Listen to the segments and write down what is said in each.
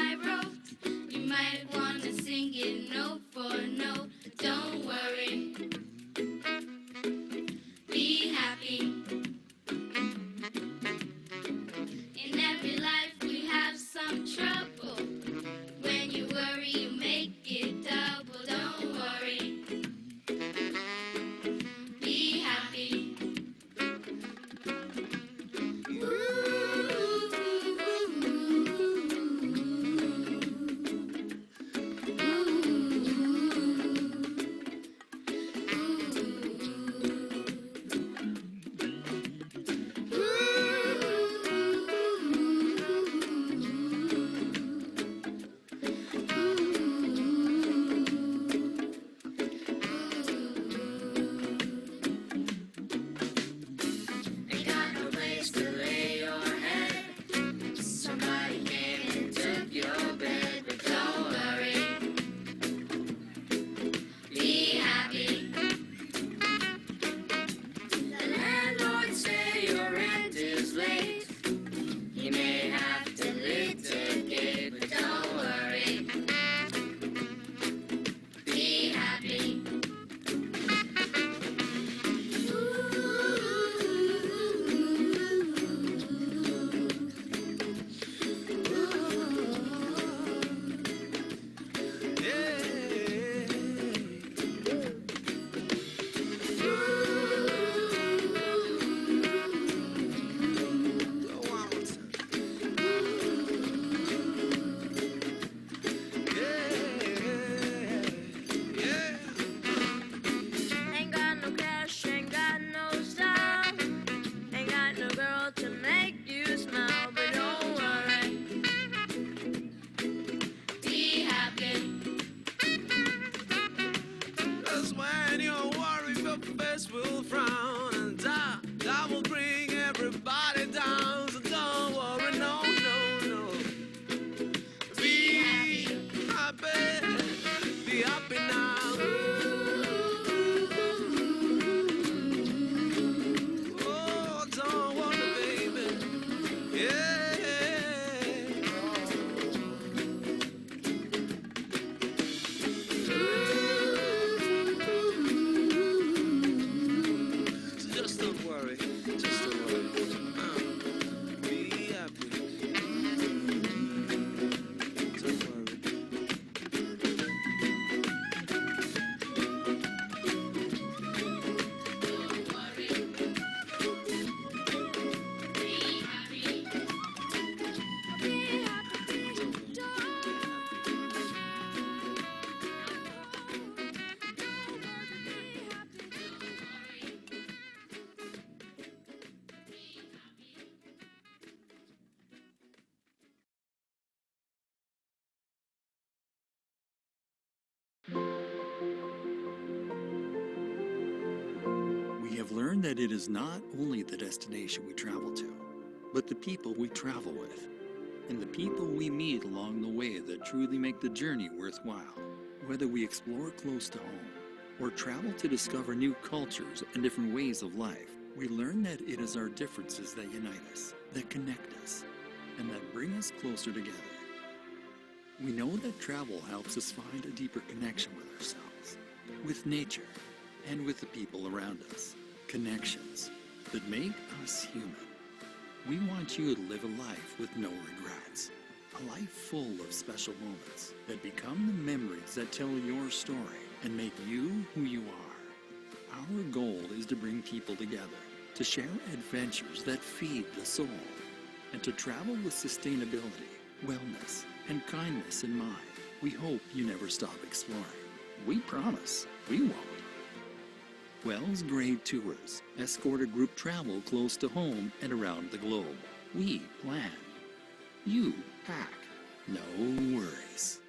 I wrote. You might want to sing it note for note. Don't worry, be happy. In every life we have some trouble. When you worry, you make it double. Don't worry, be happy. Ain't got no place to lay your head. Somebody came and took your bed, but don't worry, be happy. The landlord say your rent is late. You may have to litigate, but don't worry, be happy. Ain't got no cash, ain't got no style, ain't got no girl to make you smile, but don't worry, be happy. Cause when you're worried, your face will frown, and that will bring everybody down. So don't worry, no, no, no. Be happy, be happy now. Oh, don't worry, baby. Yeah. So just don't worry. Just don't worry. Be happy. Don't worry. Don't worry, be happy. Be happy, We have learned that it is not only the destination we travel to, but the people we travel with, and the people we meet along the way that truly make the journey worthwhile. Whether we explore close to home or travel to discover new cultures and different ways of life, we learn that it is our differences that unite us, that connect us, and that bring us closer together. We know that travel helps us find a deeper connection with ourselves, with nature, and with the people around us. Connections that make us human. We want you to live a life with no regrets. A life full of special moments that become the memories that tell your story and make you who you are. Our goal is to bring people together, to share adventures that feed the soul, and to travel with sustainability, wellness, and kindness in mind. We hope you never stop exploring. We promise we won't. Wells Grade Tours escort a group travel close to home and around the globe. We plan. You pack. No worries.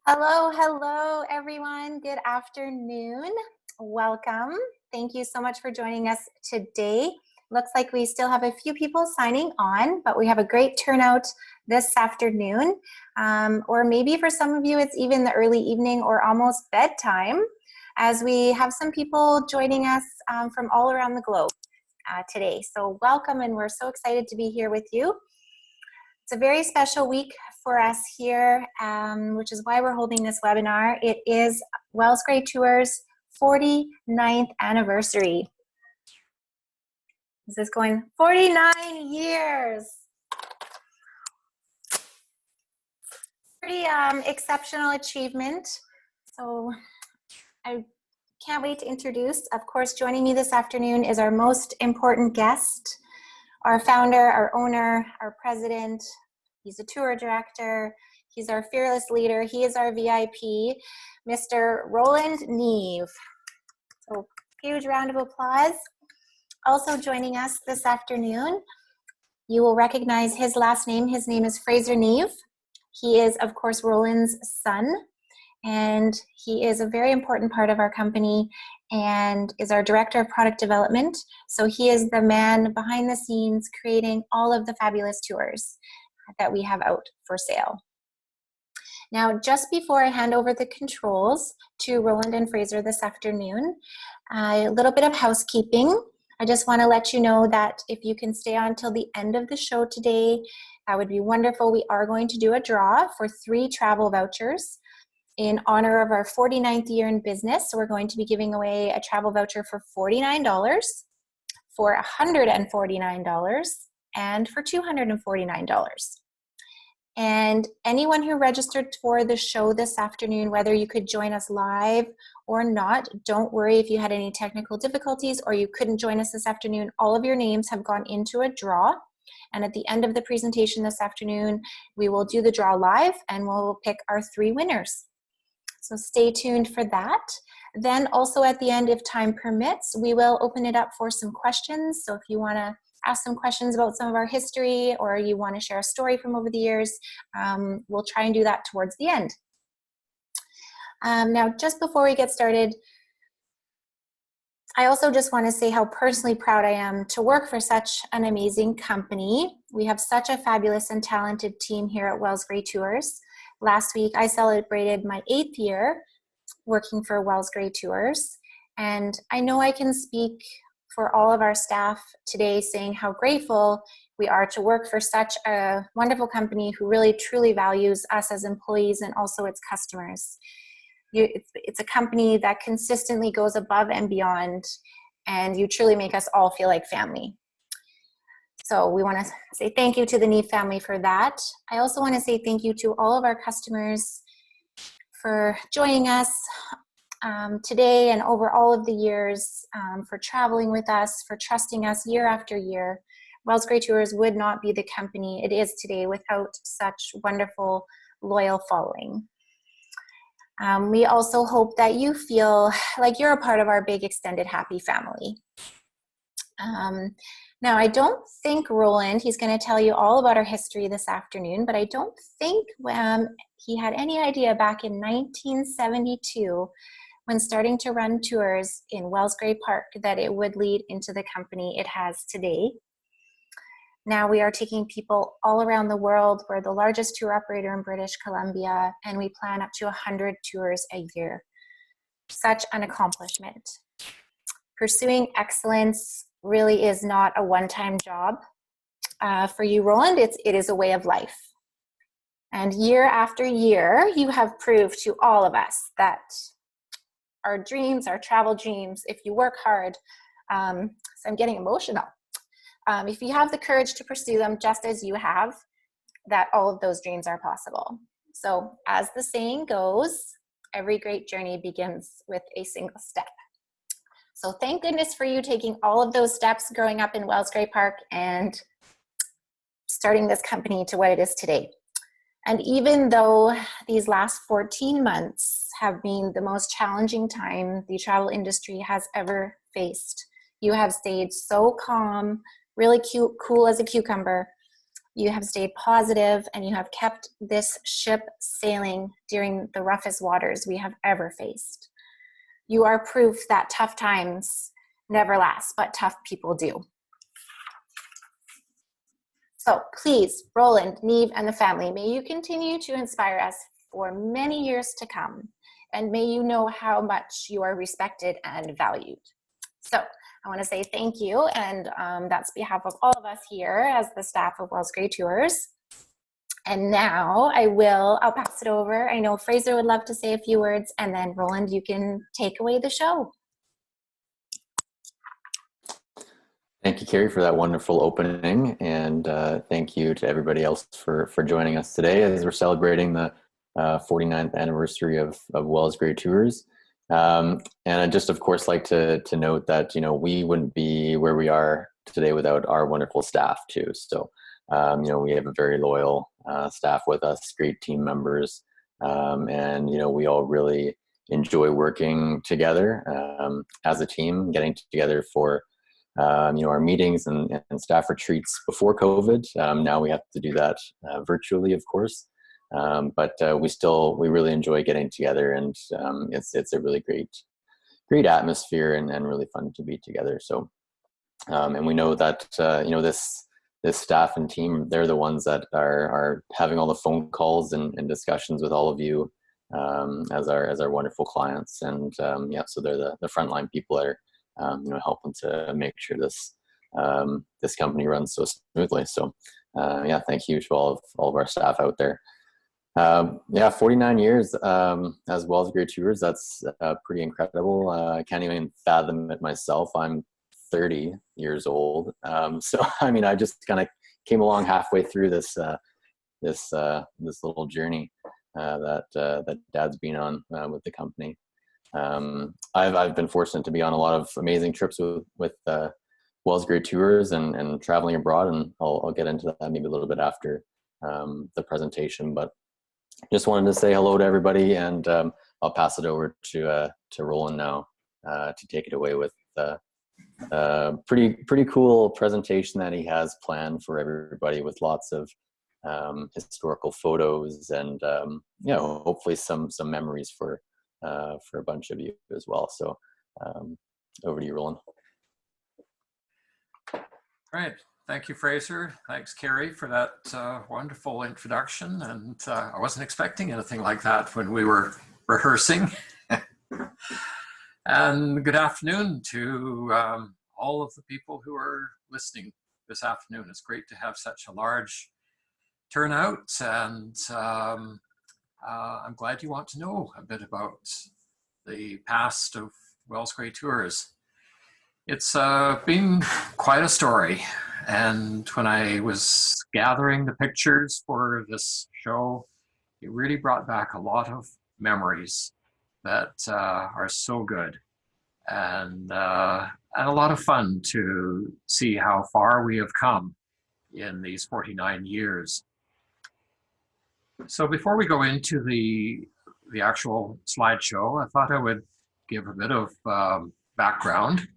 Hello, everyone. Good afternoon. Welcome. Thank you so much for joining us today. Looks like we still have a few people signing on, but we have a great turnout this afternoon. Or maybe for some of you, it's even the early evening or almost bedtime, as we have some people joining us from all around the globe today. So welcome, and we're so excited to be here with you. It's a very special week for us here, which is why we're holding this webinar. It is Wells Gray Tours' 49th anniversary. This is going 49 years. Pretty exceptional achievement. So I can't wait to introduce, of course, joining me this afternoon is our most important guest, our founder, our owner, our president. He's a tour director. He's our fearless leader. He is our VIP, Mr. Roland Neave. So huge round of applause. Also joining us this afternoon, you will recognize his last name. His name is Fraser Neave. He is, of course, Roland's son, and he is a very important part of our company and is our director of product development. So he is the man behind the scenes creating all of the fabulous tours that we have out for sale. Now, just before I hand over the controls to Roland and Fraser this afternoon, a little bit of housekeeping. I just want to let you know that if you can stay on till the end of the show today, that would be wonderful. We are going to do a draw for 3 travel vouchers in honor of our 49th year in business. So we're going to be giving away a travel voucher for $49, for $149, and for $249. And anyone who registered for the show this afternoon, whether you could join us live or not, don't worry if you had any technical difficulties or you couldn't join us this afternoon. All of your names have gone into a draw. And at the end of the presentation this afternoon, we will do the draw live and we'll pick our 3 winners. So stay tuned for that. Then also at the end, if time permits, we will open it up for some questions. So if you want to ask some questions about some of our history or you want to share a story from over the years, we'll try and do that towards the end. Now, just before we get started, I also just want to say how personally proud I am to work for such an amazing company. We have such a fabulous and talented team here at Wells Gray Tours. Last week, I celebrated my 8th year working for Wells Gray Tours, and I know I can speak for all of our staff today saying how grateful we are to work for such a wonderful company who really truly values us as employees and also its customers. It's a company that consistently goes above and beyond, and you truly make us all feel like family. So we want to say thank you to the Neave family for that. I also want to say thank you to all of our customers for joining us today and over all of the years, for traveling with us, for trusting us year after year. Wells Gray Tours would not be the company it is today without such wonderful, loyal following. We also hope that you feel like you're a part of our big extended happy family. Now, I don't think Roland, he's going to tell you all about our history this afternoon, but I don't think he had any idea back in 1972 when starting to run tours in Wells Gray Park that it would lead into the company it has today. Now we are taking people all around the world. We're the largest tour operator in British Columbia, and we plan up to 100 tours a year. Such an accomplishment. Pursuing excellence really is not a one-time job. For you, Roland, it is a way of life. And year after year, you have proved to all of us that our dreams, our travel dreams, if you work hard, so I'm getting emotional. If you have the courage to pursue them just as you have, that all of those dreams are possible. So as the saying goes, every great journey begins with a single step. So thank goodness for you taking all of those steps growing up in Wells Gray Park and starting this company to what it is today. And even though these last 14 months have been the most challenging time the travel industry has ever faced, you have stayed so calm, really cool as a cucumber, You have stayed positive, and you have kept this ship sailing during the roughest waters we have ever faced. You are proof that tough times never last, but tough people do. So please, Roland, Neave, and the family, may you continue to inspire us for many years to come, and may you know how much you are respected and valued. So I want to say thank you, and that's behalf of all of us here as the staff of Wells Gray Tours. And now I'll pass it over. I know Fraser would love to say a few words, and then Roland, you can take away the show. Thank you, Carrie, for that wonderful opening, and thank you to everybody else for joining us today as we're celebrating the 49th anniversary of Wells Gray Tours. And I'd just, of course, like to note that, we wouldn't be where we are today without our wonderful staff too. So, we have a very loyal staff with us, great team members, and, we all really enjoy working together as a team, getting together for our meetings and staff retreats before COVID. Now we have to do that virtually, of course. But we really enjoy getting together, and it's a really great atmosphere and really fun to be together. So, and we know that this staff and team, they're the ones that are having all the phone calls and discussions with all of you as our wonderful clients, and so they're the frontline people that are helping to make sure this company runs so smoothly. So thank you to all of our staff out there. 49 years as Wells Gray Tours, that's pretty incredible. I can't even fathom it myself. I'm 30 years old. So I just kind of came along halfway through this little journey that Dad's been on with the company. I've been fortunate to be on a lot of amazing trips with Wells Gray Tours and traveling abroad, and I'll get into that maybe a little bit after the presentation. But just wanted to say hello to everybody, and I'll pass it over to Roland now to take it away with pretty cool presentation that he has planned for everybody, with lots of historical photos and hopefully some memories for a bunch of you as well. So over to you, Roland. Great. Thank you, Fraser. Thanks, Carrie, for that wonderful introduction. And I wasn't expecting anything like that when we were rehearsing. And good afternoon to all of the people who are listening this afternoon. It's great to have such a large turnout, and I'm glad you want to know a bit about the past of Wells Gray Tours. It's been quite a story, and when I was gathering the pictures for this show, it really brought back a lot of memories that are so good, and a lot of fun to see how far we have come in these 49 years. So before we go into the actual slideshow, I thought I would give a bit of background.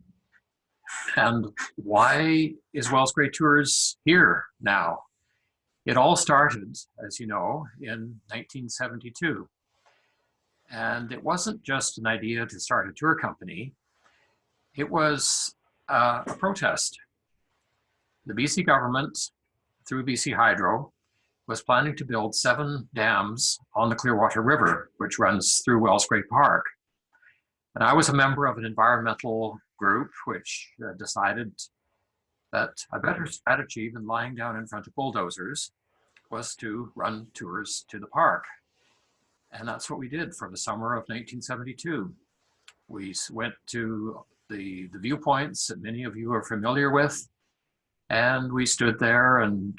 And why is Wells Gray Tours here now? It all started, as you know, in 1972. And it wasn't just an idea to start a tour company. It was a protest. The BC government, through BC Hydro, was planning to build 7 dams on the Clearwater River, which runs through Wells Gray Park. And I was a member of an environmental group which decided that a better strategy than lying down in front of bulldozers was to run tours to the park. And that's what we did for the summer of 1972. We went to the viewpoints that many of you are familiar with, and we stood there, and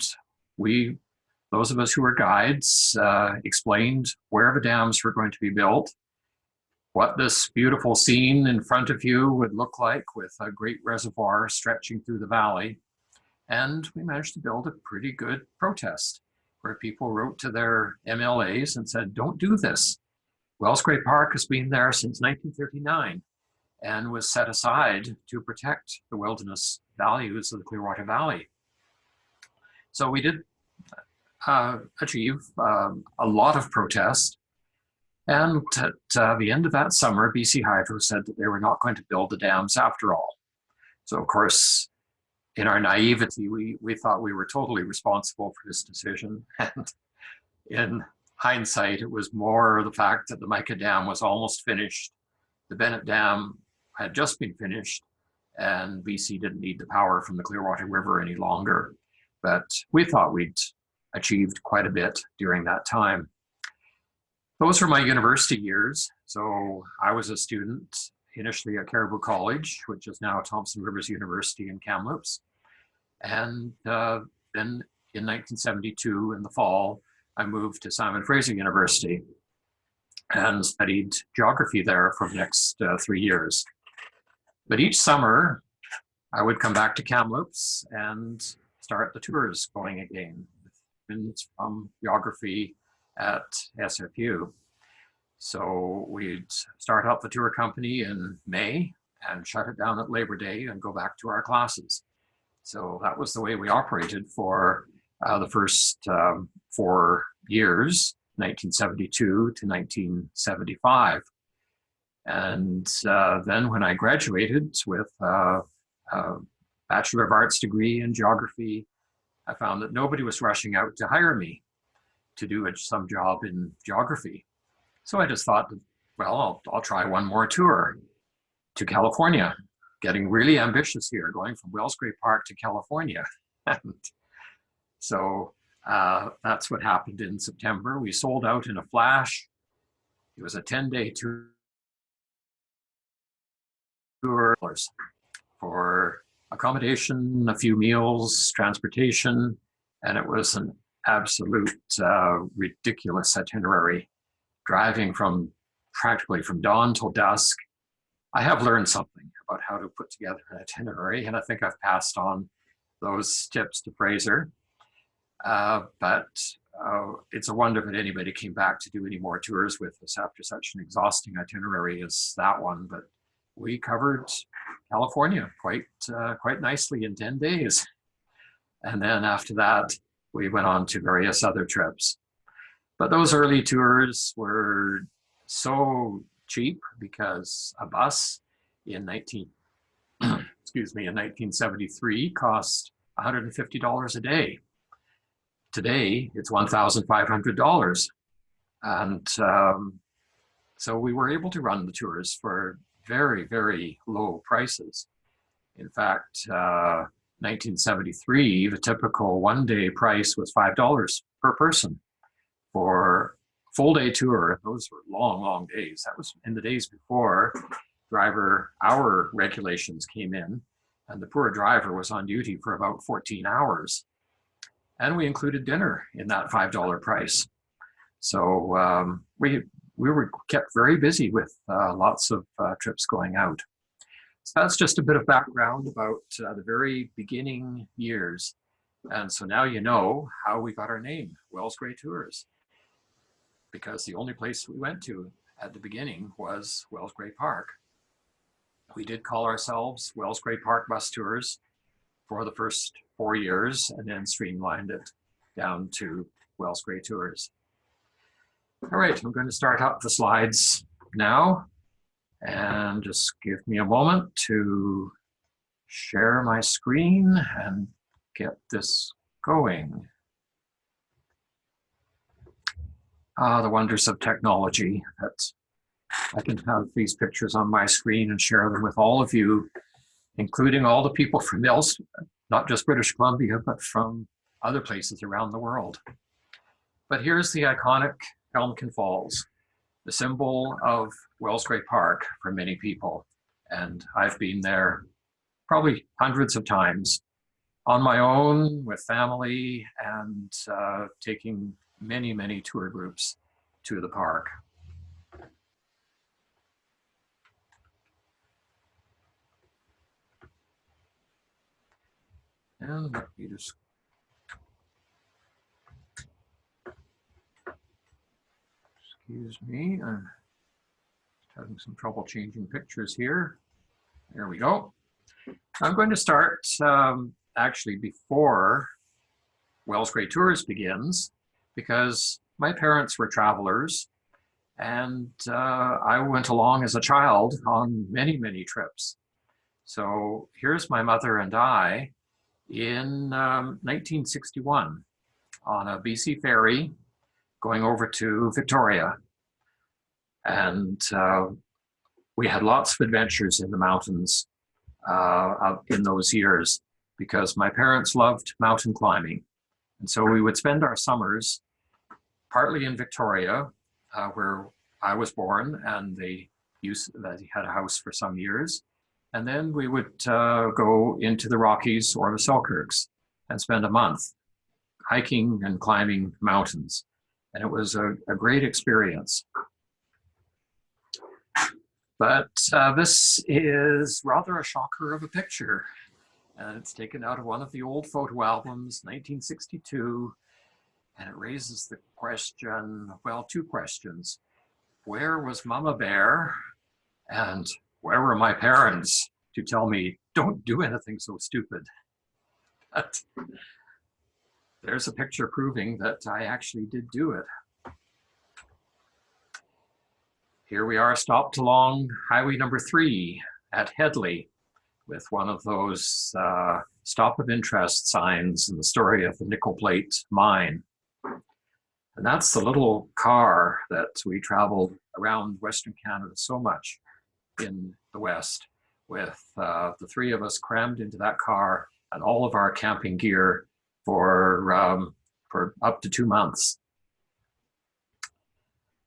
those of us who were guides explained where the dams were going to be built, what this beautiful scene in front of you would look like with a great reservoir stretching through the valley. And we managed to build a pretty good protest where people wrote to their MLAs and said, don't do this. Wells Gray Park has been there since 1939 and was set aside to protect the wilderness values of the Clearwater Valley. So we did achieve a lot of protest. And at the end of that summer, BC Hydro said that they were not going to build the dams after all. So, of course, in our naivety, we thought we were totally responsible for this decision. And in hindsight, it was more the fact that the Mica Dam was almost finished. The Bennett Dam had just been finished, and BC didn't need the power from the Clearwater River any longer. But we thought we'd achieved quite a bit during that time. Those were my university years. So I was a student initially at Caribou College, which is now Thompson Rivers University in Kamloops. And then in 1972, in the fall, I moved to Simon Fraser University and studied geography there for the next 3 years. But each summer, I would come back to Kamloops and start the tours going again, from geography at SFU. So we'd start up the tour company in May and shut it down at Labor Day and go back to our classes. So that was the way we operated for the first 4 years, 1972 to 1975. And then when I graduated with a Bachelor of Arts degree in geography, I found that nobody was rushing out to hire me to do some job in geography. So I just thought, well, I'll try one more tour to California, getting really ambitious here, going from Wells Gray Park to California. And so that's what happened in September. We sold out in a flash. It was a 10-day tour for accommodation, a few meals, transportation, and it was an absolute ridiculous itinerary, driving from practically from dawn till dusk. I have learned something about how to put together an itinerary, and I think I've passed on those tips to Fraser. But it's a wonder that anybody came back to do any more tours with us after such an exhausting itinerary as that one. But we covered California quite nicely in 10 days. And then after that, we went on to various other trips. But those early tours were so cheap because a bus in 1973 cost $150 a day. Today, it's $1,500. And so we were able to run the tours for very, very low prices. In fact, 1973, the typical one-day price was $5 per person for a full-day tour. Those were long, long days. That was in the days before driver hour regulations came in, and the poor driver was on duty for about 14 hours. And we included dinner in that $5 price. So we were kept very busy with lots of trips going out. So that's just a bit of background about the very beginning years. And so now you know how we got our name, Wells Gray Tours, because the only place we went to at the beginning was Wells Gray Park. We did call ourselves Wells Gray Park Bus Tours for the first 4 years, and then streamlined it down to Wells Gray Tours. All right, I'm going to start up the slides now, and just give me a moment to share my screen and get this going. The wonders of technology. That I can have these pictures on my screen and share them with all of you, including all the people from not just British Columbia, but from other places around the world. But here's the iconic Elmkin Falls, the symbol of Wells Gray Park for many people. And I've been there probably hundreds of times on my own, with family, and taking many, many tour groups to the park. And let me just excuse me, I'm having some trouble changing pictures here. There we go. I'm going to start actually before Wells Grey Tours begins, because my parents were travelers, and I went along as a child on many, many trips. So here's my mother and I in 1961 on a BC ferry going over to Victoria. And we had lots of adventures in the mountains in those years, because my parents loved mountain climbing. And so we would spend our summers partly in Victoria, where I was born, and they had a house for some years. And then we would go into the Rockies or the Selkirks and spend a month hiking and climbing mountains. And it was a great experience. But this is rather a shocker of a picture. And it's taken out of one of the old photo albums, 1962. And it raises the question, well, two questions. Where was Mama Bear? And where were my parents to tell me, don't do anything so stupid? But there's a picture proving that I actually did do it. Here we are stopped along Highway number 3 at Headley with one of those stop of interest signs in the story of the nickel plate mine. And that's the little car that we traveled around Western Canada so much in the West, with the three of us crammed into that car and all of our camping gear for up to 2 months.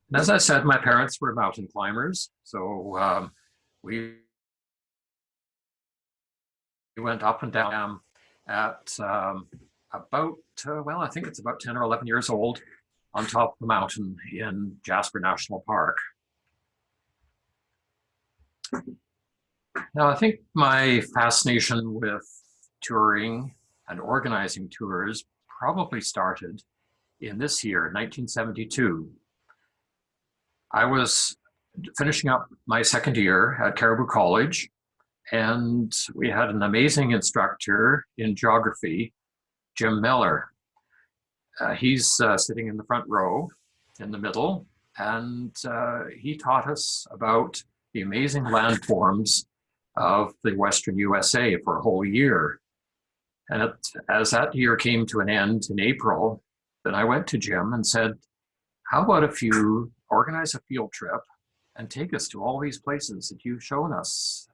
And as I said, my parents were mountain climbers, so we went up and down at about, well, I think it's about 10 or 11 years old, on top of the mountain in Jasper National Park. Now, I think my fascination with touring and organizing tours probably started in this year, 1972. I was finishing up my second year at Caribou College, and we had an amazing instructor in geography, Jim Miller. He's sitting in the front row in the middle, and he taught us about the amazing landforms of the Western USA for a whole year. And as that year came to an end in April, then I went to Jim and said, how about if you organize a field trip and take us to all these places that you've shown us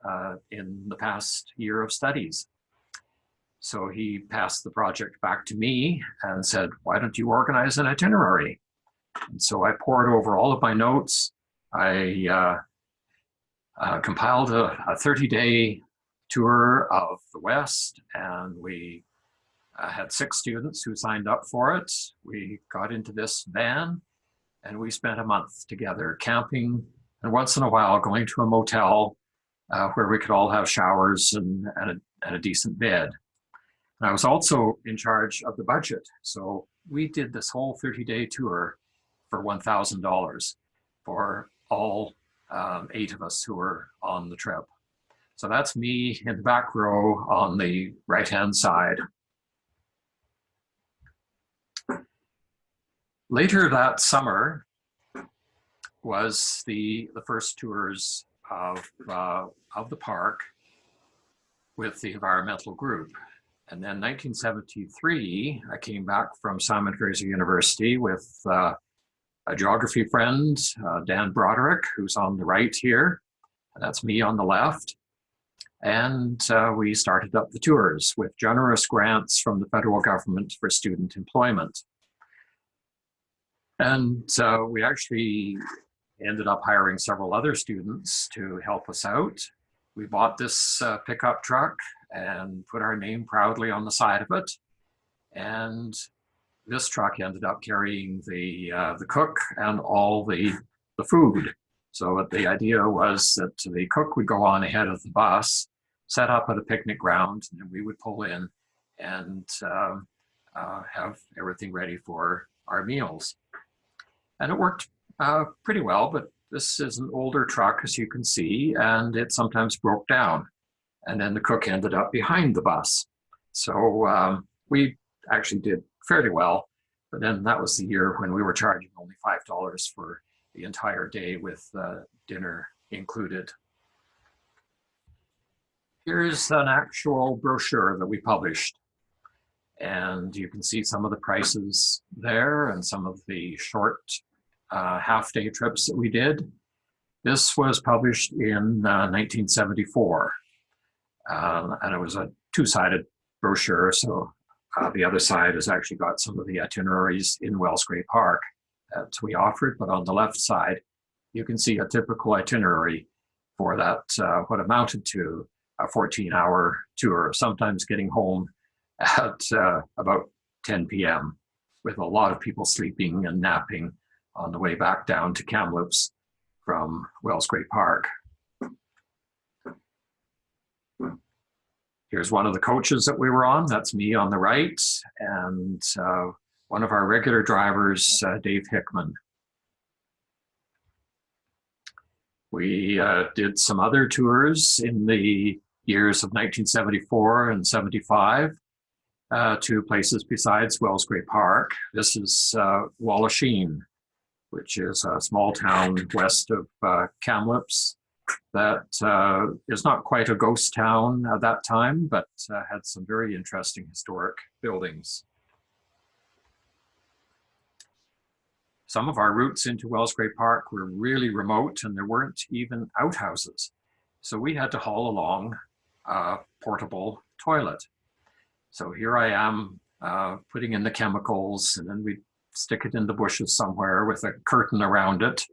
in the past year of studies? So he passed the project back to me and said, why don't you organize an itinerary? And so I poured over all of my notes. I compiled a 30-day tour of the West, and we had 6 students who signed up for it. We got into this van, and we spent a month together camping, and once in a while going to a motel where we could all have showers and a decent bed. And I was also in charge of the budget. So we did this whole 30-day tour for $1,000 for all 8 of us who were on the trip. So that's me in the back row on the right-hand side. Later that summer was the first tours of the park with the environmental group. And then 1973, I came back from Simon Fraser University with a geography friend, Dan Broderick, who's on the right here. And that's me on the left. And we started up the tours with generous grants from the federal government for student employment. And we actually ended up hiring several other students to help us out. We bought this pickup truck and put our name proudly on the side of it. And this truck ended up carrying the cook and all the food. So the idea was that the cook would go on ahead of the bus, set up at a picnic ground, and we would pull in and have everything ready for our meals. And it worked pretty well, but this is an older truck, as you can see, and it sometimes broke down. And then the cook ended up behind the bus. So we actually did fairly well. But then that was the year when we were charging only $5 for the entire day with dinner included. Here's an actual brochure that we published. And you can see some of the prices there and some of the short half-day trips that we did. This was published in 1974. And it was a two-sided brochure, so the other side has actually got some of the itineraries in Wellsgrey Park that we offered, but on the left side, you can see a typical itinerary for that, what amounted to a 14-hour tour, sometimes getting home at about 10 p.m. with a lot of people sleeping and napping on the way back down to Kamloops from Wellsgrey Park. Here's one of the coaches that we were on. That's me on the right, and one of our regular drivers, Dave Hickman. We did some other tours in the years of 1974 and 75 to places besides Wellsgrey Park. This is Wallachine, which is a small town west of Kamloops that is not quite a ghost town at that time, but had some very interesting historic buildings. Some of our routes into Wellsgrey Park were really remote and there weren't even outhouses. So we had to haul along a portable toilet. So here I am putting in the chemicals, and then we'd stick it in the bushes somewhere with a curtain around it,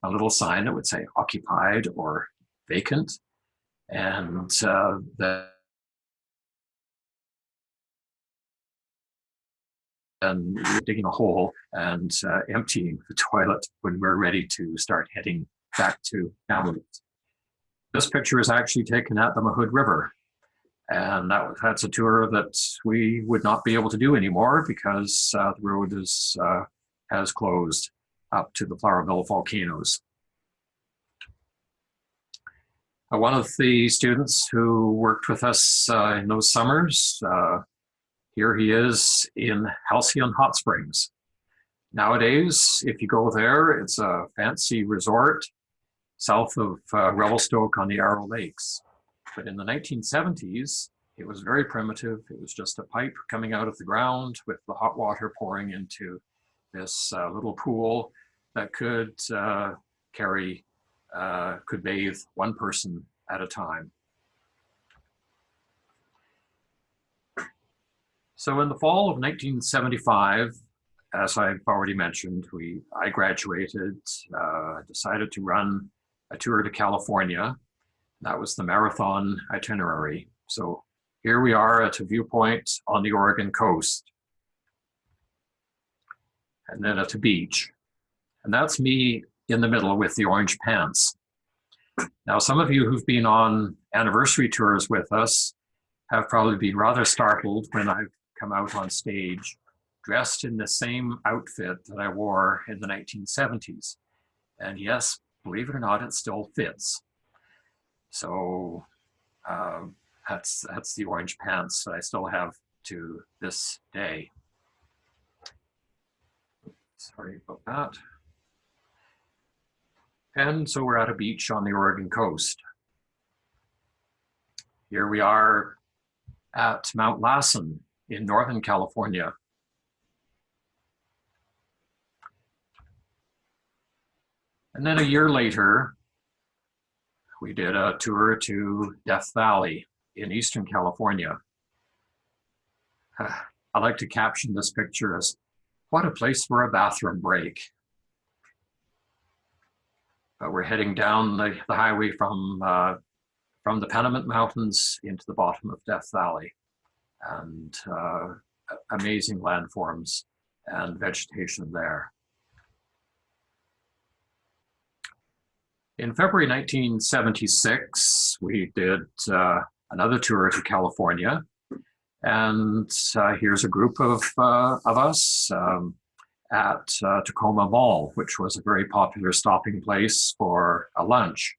a little sign that would say occupied or vacant. And then digging a hole and emptying the toilet when we're ready to start heading back to Kamloops. This picture is actually taken at the Mahood River. And that's a tour that we would not be able to do anymore because the road has closed up to the Flowerville volcanoes. One of the students who worked with us in those summers, here he is in Halcyon Hot Springs. Nowadays, if you go there, it's a fancy resort south of Revelstoke on the Arrow Lakes. But in the 1970s, it was very primitive. It was just a pipe coming out of the ground with the hot water pouring into this little pool that could could bathe one person at a time. So in the fall of 1975, as I've already mentioned, I graduated, decided to run a tour to California. That was the marathon itinerary. So here we are at a viewpoint on the Oregon coast, and then at a beach. And that's me in the middle with the orange pants. Now, some of you who've been on anniversary tours with us have probably been rather startled when I've come out on stage dressed in the same outfit that I wore in the 1970s. And yes, believe it or not, it still fits. So that's the orange pants that I still have to this day. Sorry about that. And so we're at a beach on the Oregon coast. Here we are at Mount Lassen in Northern California. And then a year later, we did a tour to Death Valley in Eastern California. I like to caption this picture as, what a place for a bathroom break. We're heading down the highway from the Panamint Mountains into the bottom of Death Valley, and amazing landforms and vegetation there. In February 1976, we did another tour to California, and here's a group of us at Tacoma Mall, which was a very popular stopping place for a lunch.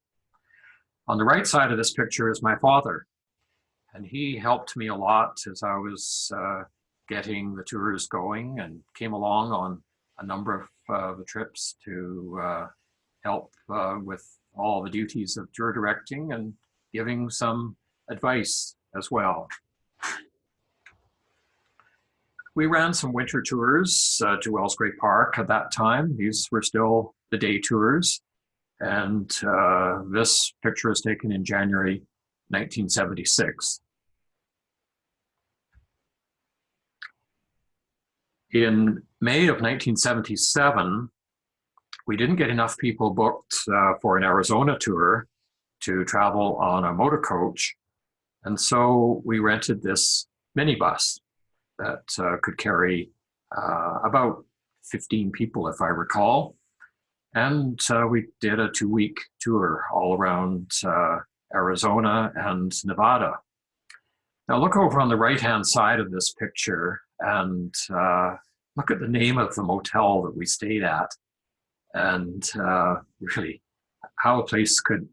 On the right side of this picture is my father, and he helped me a lot as I was getting the tours going and came along on a number of the trips to help with all the duties of tour directing and giving some advice as well. We ran some winter tours to Wellsgrave Park at that time. These were still the day tours. And this picture is taken in January 1976. In May of 1977, we didn't get enough people booked for an Arizona tour to travel on a motor coach. And so we rented this minibus that could carry about 15 people, if I recall. And we did a 2-week tour all around Arizona and Nevada. Now look over on the right-hand side of this picture and look at the name of the motel that we stayed at. And really, how a place could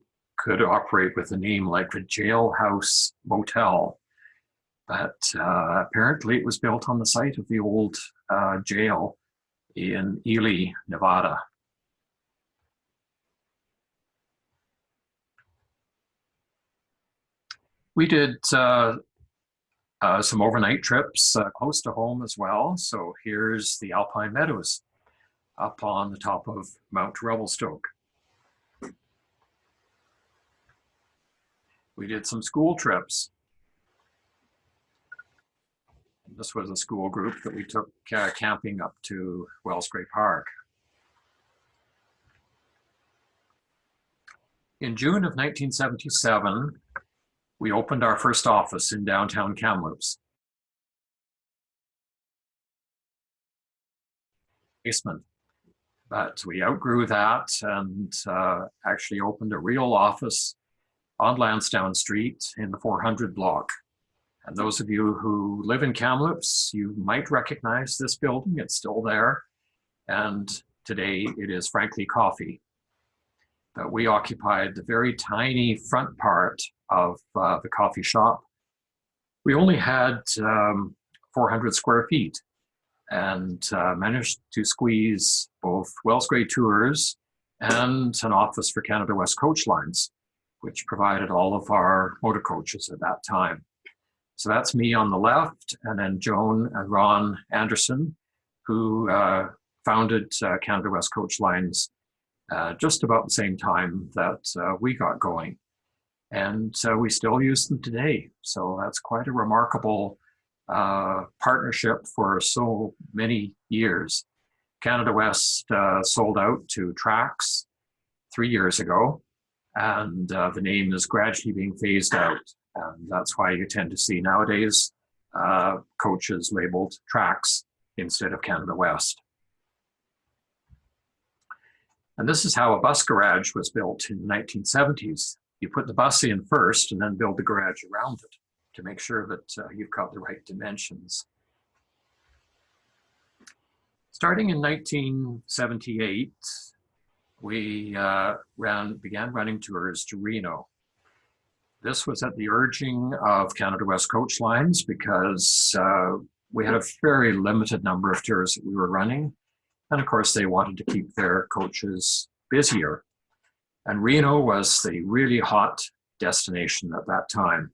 operate with a name like the Jailhouse Motel. But apparently it was built on the site of the old jail in Ely, Nevada. We did some overnight trips close to home as well. So here's the Alpine Meadows up on the top of Mount Revelstoke. We did some school trips. This was a school group that we took camping up to Wellsgrave Park. In June of 1977, we opened our first office in downtown Kamloops. Basement. But we outgrew that and actually opened a real office on Lansdowne Street in the 400 block. And those of you who live in Kamloops, you might recognize this building. It's still there. And today it is Frankly Coffee. But we occupied the very tiny front part of the coffee shop. We only had 400 square feet and managed to squeeze both Wellsgrave Tours and an office for Canada West Coach Lines, which provided all of our motor coaches at that time. So that's me on the left, and then Joan and Ron Anderson, who founded Canada West Coach Lines just about the same time that we got going. And we still use them today. So that's quite a remarkable partnership for so many years. Canada West sold out to Trax 3 years ago, and the name is gradually being phased out. And that's why you tend to see nowadays coaches labeled Trax instead of Canada West. And this is how a bus garage was built in the 1970s. You put the bus in first and then build the garage around it to make sure that you've got the right dimensions. Starting in 1978, we began running tours to Reno. This was at the urging of Canada West Coach Lines because we had a very limited number of tours that we were running. And of course, they wanted to keep their coaches busier. And Reno was the really hot destination at that time.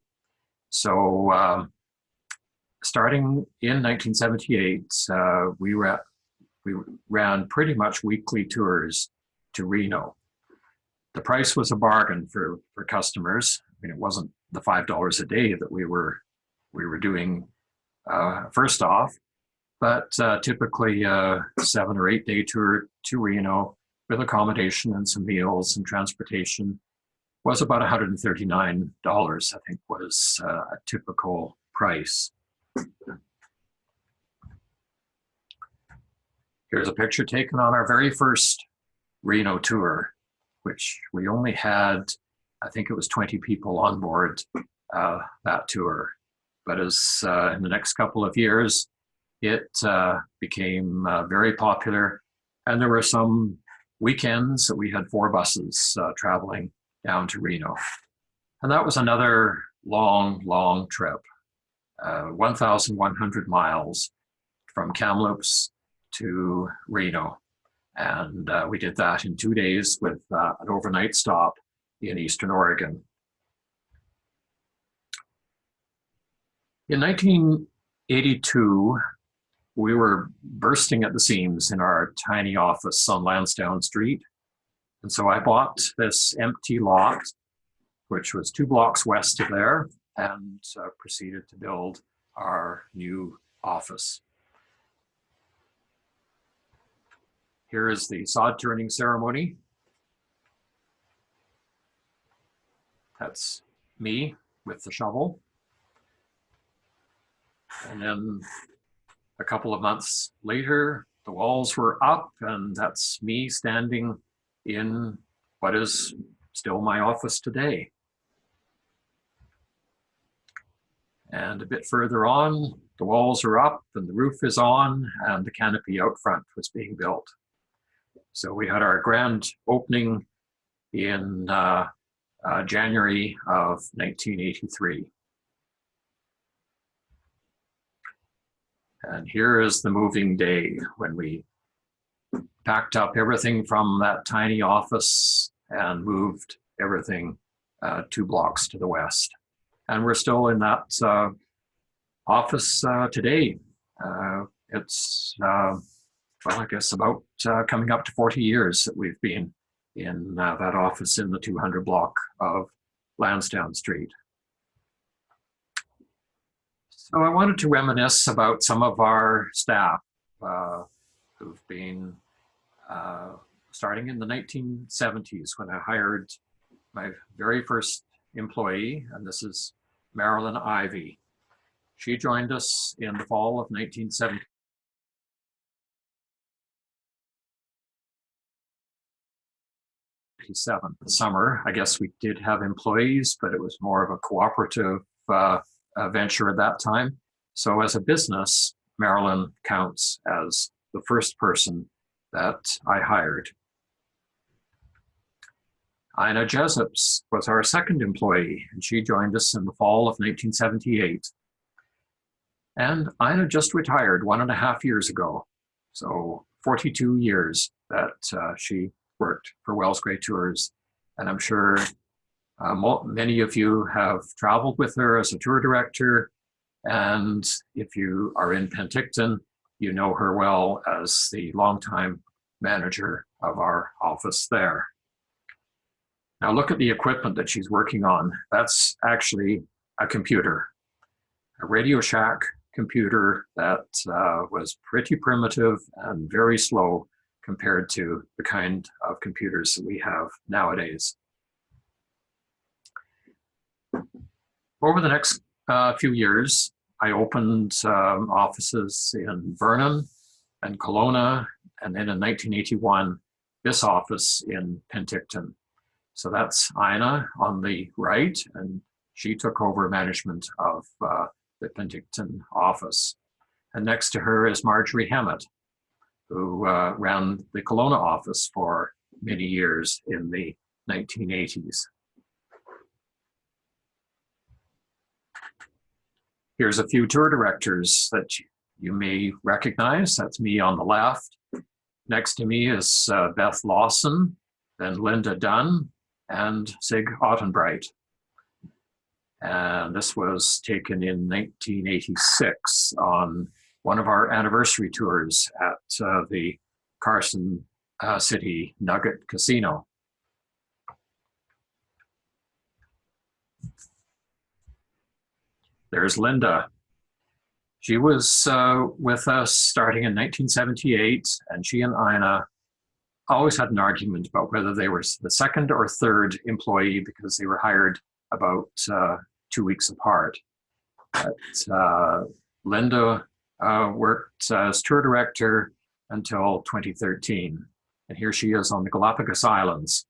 So starting in 1978, we ran pretty much weekly tours to Reno. The price was a bargain for customers. I mean, it wasn't the $5 a day that we were doing first off, but typically a 7 or 8 day tour to Reno with accommodation and some meals and transportation was about $139, I think was a typical price. Here's a picture taken on our very first Reno tour, which we only had, I think it was 20 people on board that tour. But as in the next couple of years, it became very popular. And there were some weekends that we had 4 buses traveling down to Reno. And that was another long, long trip. 1,100 miles from Kamloops to Reno. And we did that in 2 days with an overnight stop in Eastern Oregon. In 1982, we were bursting at the seams in our tiny office on Lansdowne Street. And so I bought this empty lot, which was 2 blocks west of there, and proceeded to build our new office. Here is the sod turning ceremony. That's me with the shovel. And then a couple of months later, the walls were up, and that's me standing in what is still my office today. And a bit further on, the walls are up and the roof is on, and the canopy out front was being built. So we had our grand opening in January of 1983. And here is the moving day when we packed up everything from that tiny office and moved everything 2 blocks to the west. And we're still in that office today. It's, well, I guess about coming up to 40 years that we've been in that office in the 200 block of Lansdowne Street. So I wanted to reminisce about some of our staff who've been starting in the 1970s when I hired my very first employee, and this is Roland Neave. She joined us in the fall of 1977. Summer, I guess we did have employees, but it was more of a cooperative venture at that time. So as a business, Marilyn counts as the first person that I hired. Ina Jessups was our second employee, and she joined us in the fall of 1978. And Ina just retired 1.5 years ago. So 42 years that she worked for Wells Gray Tours. And I'm sure many of you have traveled with her as a tour director. And if you are in Penticton, you know her well as the longtime manager of our office there. Now look at the equipment that she's working on. That's actually a computer, a Radio Shack computer that was pretty primitive and very slow compared to the kind of computers that we have nowadays. Over the next few years, I opened offices in Vernon and Kelowna, and then in 1981, this office in Penticton. So that's Ina on the right, and she took over management of the Penticton office. And next to her is Marjorie Hammett, who ran the Kelowna office for many years in the 1980s. Here's a few tour directors that you may recognize. That's me on the left. Next to me is Beth Lawson, then Linda Dunn, and Sig Ottenbright. And this was taken in 1986 on one of our anniversary tours at the Carson City Nugget Casino. There's Linda. She was with us starting in 1978, and she and Ina always had an argument about whether they were the second or third employee because they were hired about 2 weeks apart. But, Linda worked as tour director until 2013. And here she is on the Galapagos Islands.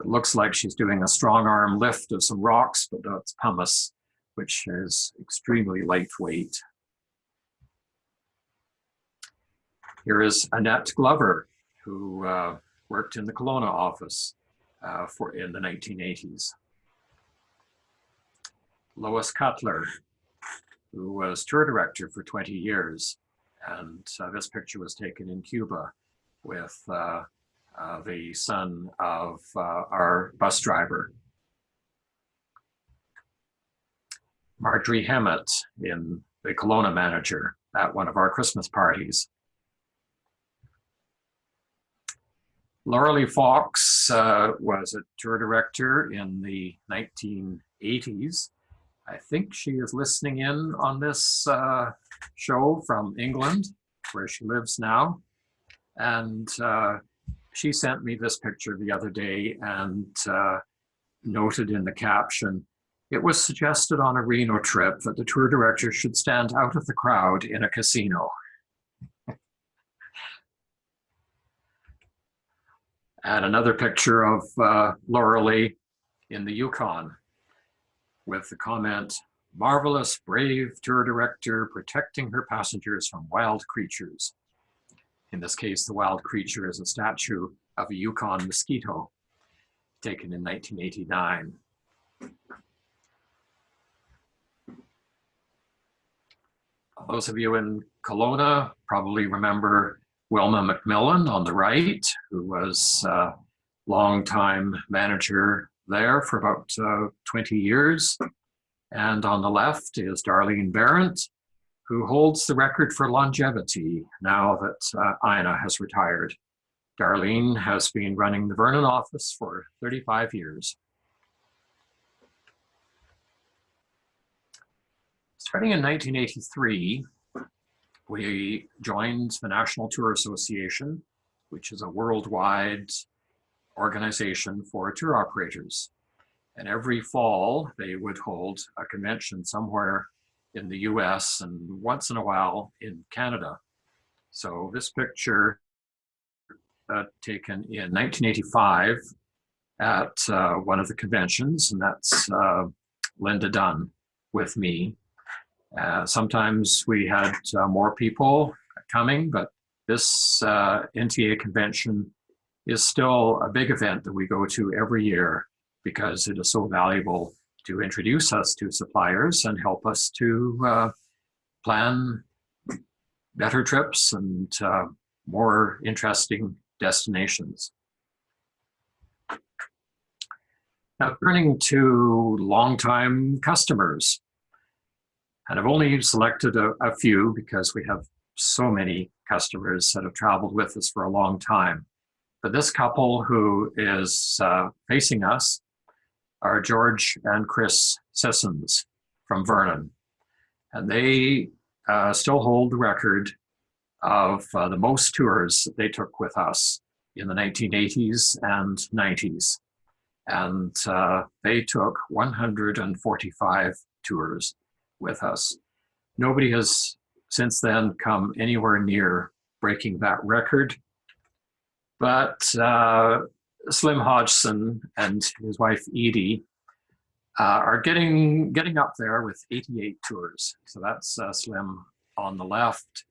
It looks like she's doing a strong arm lift of some rocks, but that's pumice, which is extremely lightweight. Here is Annette Glover, who worked in the Kelowna office in the 1980s. Lois Cutler, who was tour director for 20 years. And this picture was taken in Cuba with the son of our bus driver. Marjorie Hammett in the Kelowna manager at one of our Christmas parties. Laura Fox was a tour director in the 1980s. I think she is listening in on this show from England, where she lives now. And she sent me this picture the other day and noted in the caption, "It was suggested on a Reno trip that the tour director should stand out of the crowd in a casino." And another picture of Laura Lee in the Yukon with the comment, "Marvelous, brave tour director protecting her passengers from wild creatures." In this case, the wild creature is a statue of a Yukon mosquito taken in 1989. Those of you in Kelowna probably remember Wilma McMillan on the right, who was a longtime manager there for about 20 years. And on the left is Darlene Barrett, who holds the record for longevity now that Ina has retired. Darlene has been running the Vernon office for 35 years. Starting in 1983, we joined the National Tour Association, which is a worldwide organization for tour operators. And every fall, they would hold a convention somewhere in the US and once in a while in Canada. So this picture taken in 1985 at one of the conventions, and that's Linda Dunn with me. Sometimes we had more people coming, but this NTA convention is still a big event that we go to every year because it is so valuable to introduce us to suppliers and help us to plan better trips and more interesting destinations. Now, turning to longtime customers. And I've only selected a few because we have so many customers that have traveled with us for a long time. But this couple who is facing us are George and Chris Sissons from Vernon. And they still hold the record of the most tours that they took with us in the 1980s and 90s. And they took 145 tours with us. Nobody has since then come anywhere near breaking that record. But Slim Hodgson and his wife Edie are getting up there with 88 tours. So that's Slim on the left.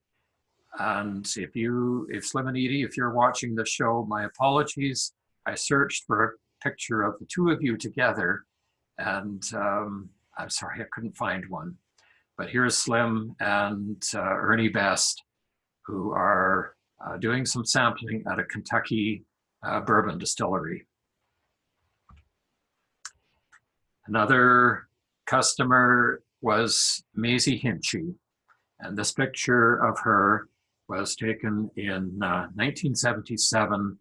And if Slim and Edie, if you're watching the show, my apologies. I searched for a picture of the two of you together, and I'm sorry, I couldn't find one. But here's Slim and Ernie Best, who are doing some sampling at a Kentucky bourbon distillery. Another customer was Maisie Hinchy, and this picture of her was taken in 1977,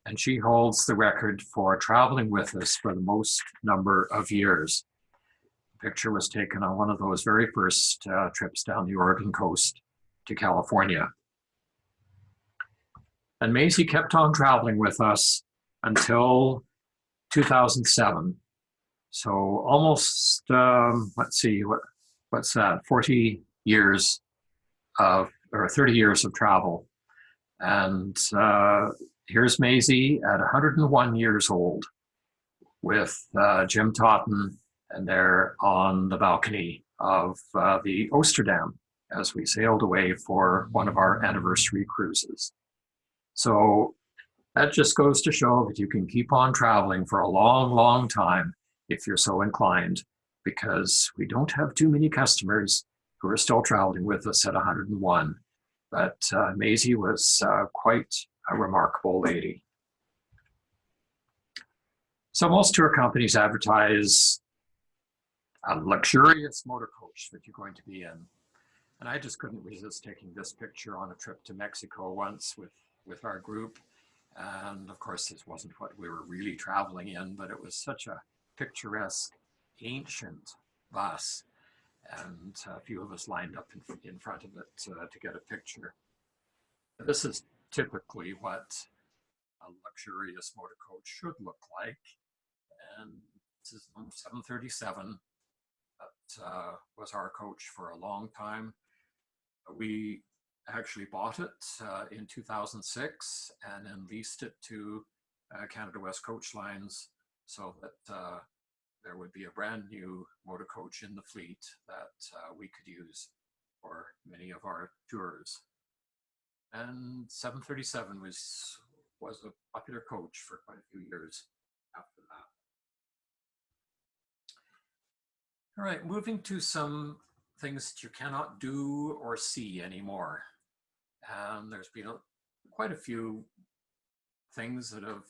and she holds the record for traveling with us for the most number of years. The picture was taken on one of those very first trips down the Oregon coast to California. And Maisie kept on traveling with us until 2007. So almost, let's see, what's that, 40 years of, or 30 years of travel. And here's Maisie at 101 years old with Jim Totten, and they're on the balcony of the Oosterdam as we sailed away for one of our anniversary cruises. So that just goes to show that you can keep on traveling for a long, long time if you're so inclined, because we don't have too many customers who are still traveling with us at 101. But Maisie was quite a remarkable lady. So most tour companies advertise a luxurious motor coach that you're going to be in. And I just couldn't resist taking this picture on a trip to Mexico once with our group. And of course, this wasn't what we were really traveling in, but it was such a picturesque, ancient bus. And a few of us lined up in front of it to get a picture. This is typically what a luxurious motor coach should look like. And this is 737. That was our coach for a long time. We actually bought it in 2006 and then leased it to Canada West Coach Lines so that there would be a brand new motor coach in the fleet that we could use for many of our tours. And 737 was a popular coach for quite a few years after that. All right, moving to some things that you cannot do or see anymore. And there's been quite a few things that have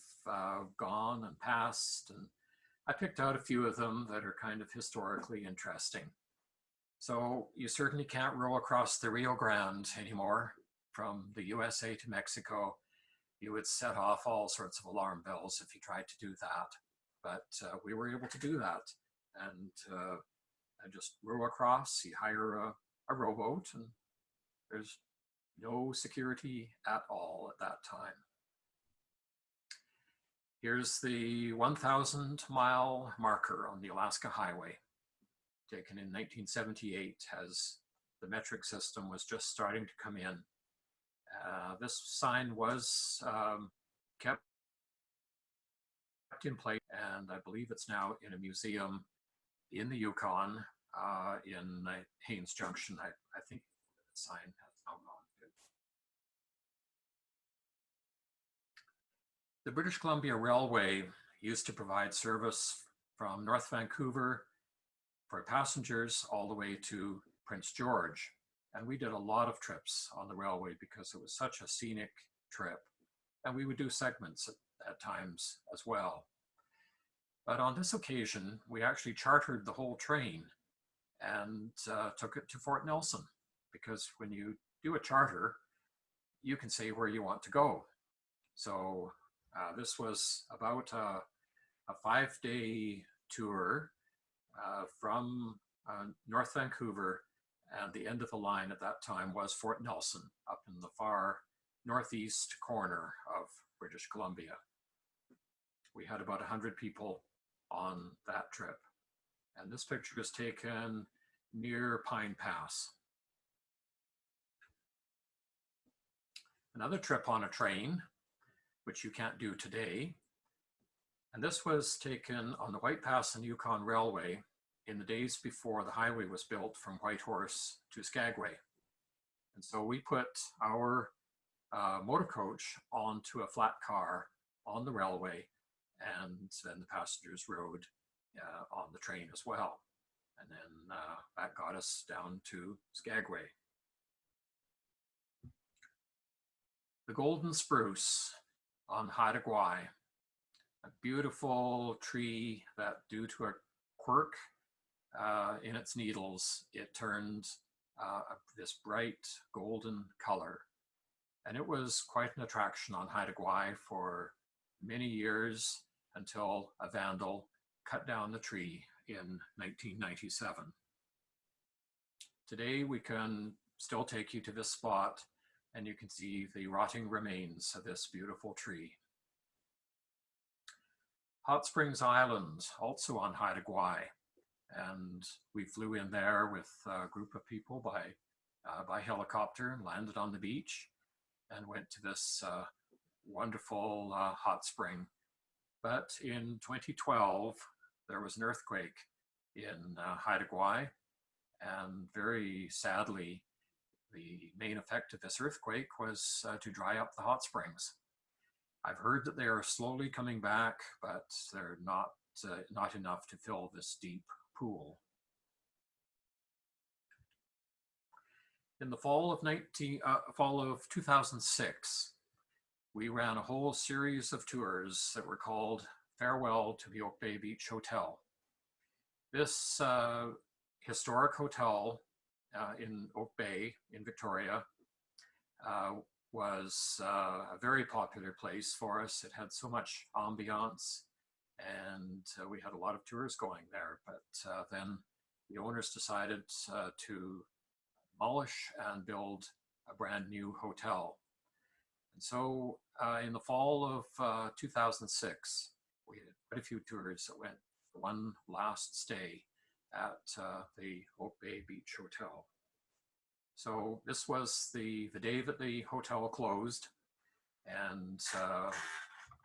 gone and passed, and I picked out a few of them that are kind of historically interesting. So you certainly can't row across the Rio Grande anymore from the USA to Mexico. You would set off all sorts of alarm bells if you tried to do that. But we were able to do that. And just row across, you hire a rowboat, and there's no security at all at that time. Here's the 1,000-mile marker on the Alaska Highway, taken in 1978 as the metric system was just starting to come in. This sign was kept in place, and I believe it's now in a museum in the Yukon, in Haines Junction. I think the sign has now gone too. The British Columbia Railway used to provide service from North Vancouver for passengers all the way to Prince George. And we did a lot of trips on the railway because it was such a scenic trip. And we would do segments at times as well. But on this occasion, we actually chartered the whole train and took it to Fort Nelson, because when you do a charter, you can say where you want to go. So this was about a 5-day tour from North Vancouver, and the end of the line at that time was Fort Nelson, up in the far northeast corner of British Columbia. We had about 100 people on that trip. And this picture was taken near Pine Pass. Another trip on a train, which you can't do today. And this was taken on the White Pass and Yukon Railway in the days before the highway was built from Whitehorse to Skagway. And so we put our motor coach onto a flat car on the railway, and then the passengers rode on the train as well. And then that got us down to Skagway. The golden spruce on Haida Gwaii, a beautiful tree that, due to a quirk in its needles, it turned this bright golden color. And it was quite an attraction on Haida Gwaii for many years, until a vandal cut down the tree in 1997. Today we can still take you to this spot, and you can see the rotting remains of this beautiful tree. Hot Springs Island, also on Haida Gwaii, and we flew in there with a group of people by helicopter and landed on the beach and went to this wonderful hot spring. But in 2012, there was an earthquake in Haida Gwaii, and very sadly, the main effect of this earthquake was to dry up the hot springs. I've heard that they are slowly coming back, but they're not enough to fill this deep pool. In the fall of 2006, we ran a whole series of tours that were called Farewell to the Oak Bay Beach Hotel. This historic hotel in Oak Bay in Victoria was a very popular place for us. It had so much ambiance, and we had a lot of tours going there. But then the owners decided to demolish and build a brand new hotel. And so in the fall of 2006, we had quite a few tours that went for one last stay at the Oak Bay Beach Hotel. So this was the day that the hotel closed, and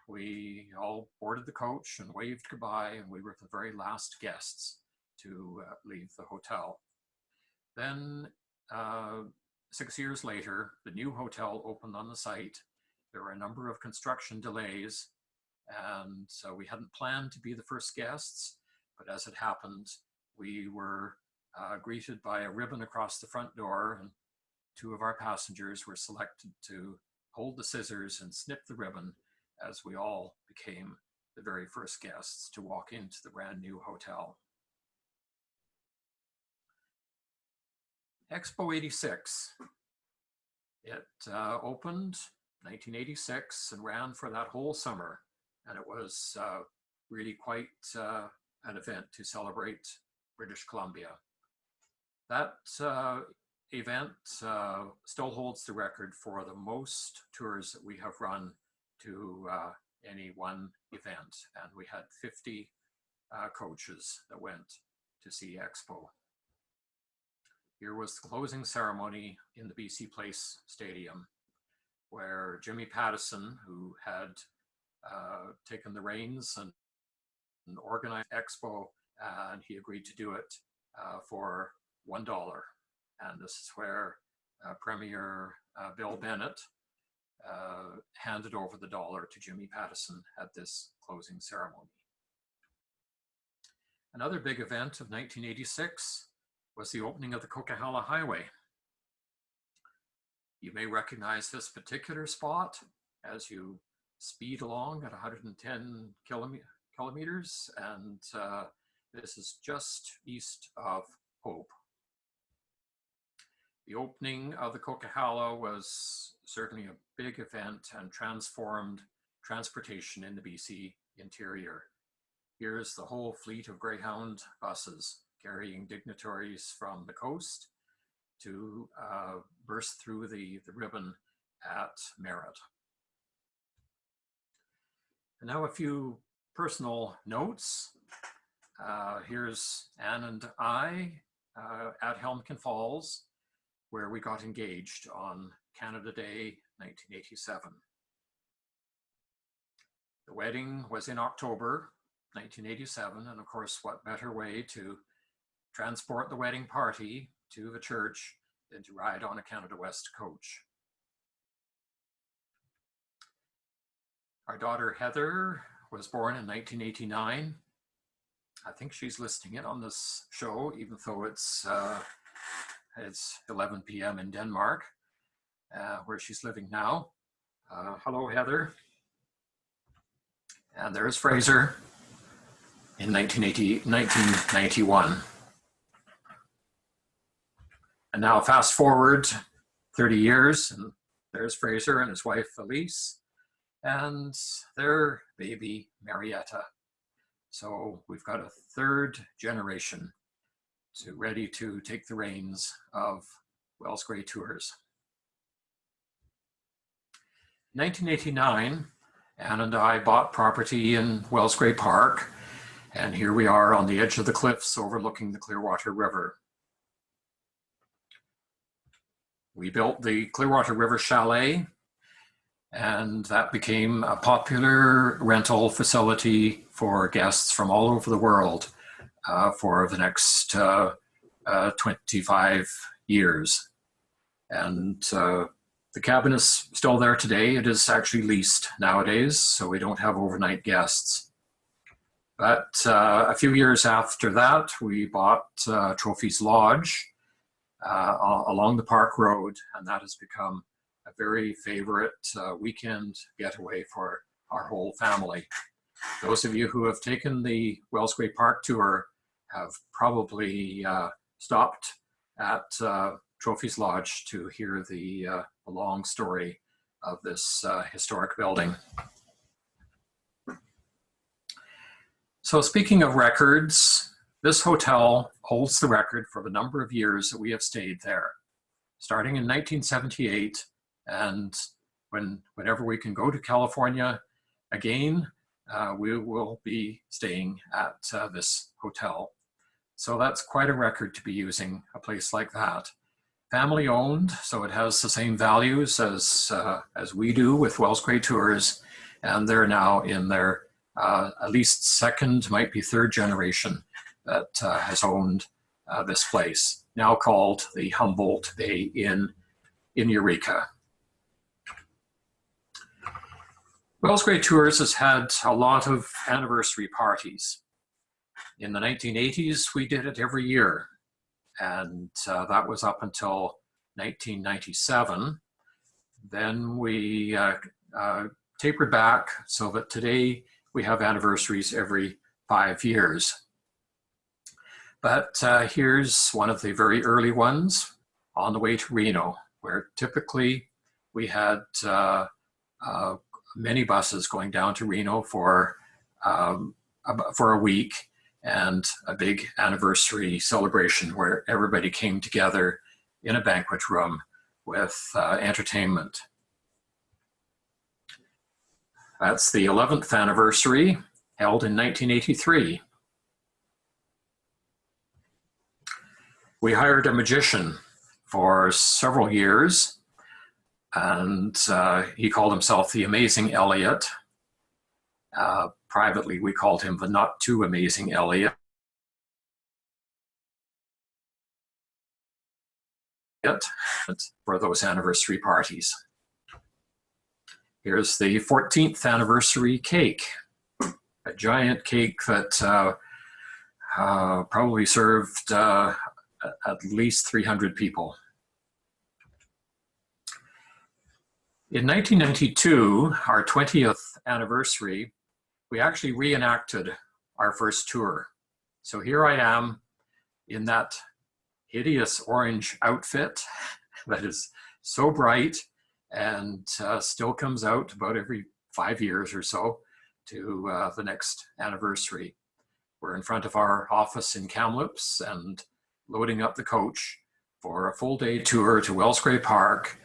we all boarded the coach and waved goodbye, and we were the very last guests to leave the hotel. Then 6 years later, the new hotel opened on the site. There were a number of construction delays, and so we hadn't planned to be the first guests, but as it happened, we were greeted by a ribbon across the front door, and 2 of our passengers were selected to hold the scissors and snip the ribbon as we all became the very first guests to walk into the brand new hotel. Expo 86. It opened 1986 and ran for that whole summer, and it was really quite an event to celebrate British Columbia. That event still holds the record for the most tours that we have run to any one event, and we had 50 coaches that went to see Expo. Here was the closing ceremony in the BC Place Stadium, where Jimmy Pattison, who had taken the reins and organized Expo, and he agreed to do it for $1. And this is where Premier Bill Bennett handed over the dollar to Jimmy Pattison at this closing ceremony. Another big event of 1986 was the opening of the Coquihalla Highway. You may recognize this particular spot as you speed along at 110 kilometers, and this is just east of Hope. The opening of the Coquihalla was certainly a big event and transformed transportation in the BC interior. Here's the whole fleet of Greyhound buses carrying dignitaries from the coast to burst through the ribbon at Merritt. And now a few personal notes. Here's Anne and I at Helmkin Falls, where we got engaged on Canada Day 1987. The wedding was in October 1987, and of course, what better way to transport the wedding party to the church than to ride on a Canada West coach. Our daughter Heather was born in 1989. I think she's listening in on this show, even though it's 11 p.m. in Denmark, where she's living now. Hello, Heather. And there's Fraser in 1991. And now fast forward 30 years, and there's Fraser and his wife Elise, and their baby Marietta. So we've got a third generation ready to take the reins of Wells Grey Tours. 1989, Anne and I bought property in Wells Grey Park, and here we are on the edge of the cliffs overlooking the Clearwater River. We built the Clearwater River Chalet, and that became a popular rental facility for guests from all over the world for the next 25 years. And the cabin is still there today. It is actually leased nowadays, so we don't have overnight guests. But a few years after that, we bought Trophies Lodge, along the Park Road, and that has become a very favorite weekend getaway for our whole family. Those of you who have taken the Wellsquay Park tour have probably stopped at Trophies Lodge to hear the long story of this historic building. So speaking of records, this hotel holds the record for the number of years that we have stayed there, starting in 1978, and whenever we can go to California again, we will be staying at this hotel. So that's quite a record to be using a place like that. Family owned, so it has the same values as we do with Wellsquay Tours, and they're now in their at least second, might be third generation that has owned this place, now called the Humboldt Bay Inn in Eureka. Wellsquay Tours has had a lot of anniversary parties. In the 1980s, we did it every year, and that was up until 1997. Then we tapered back so that today we have anniversaries every 5 years. But here's one of the very early ones on the way to Reno, where typically we had many buses going down to Reno for a week, and a big anniversary celebration where everybody came together in a banquet room with entertainment. That's the 11th anniversary, held in 1983. We hired a magician for several years, and he called himself the Amazing Elliot. Privately, we called him the Not Too Amazing Elliot. For those anniversary parties. Here's the 14th anniversary cake, a giant cake that probably served at least 300 people. In 1992, our 20th anniversary, we actually reenacted our first tour. So here I am in that hideous orange outfit that is so bright and still comes out about every 5 years or so to the next anniversary. We're in front of our office in Kamloops and loading up the coach for a full day tour to Wellsquay Park,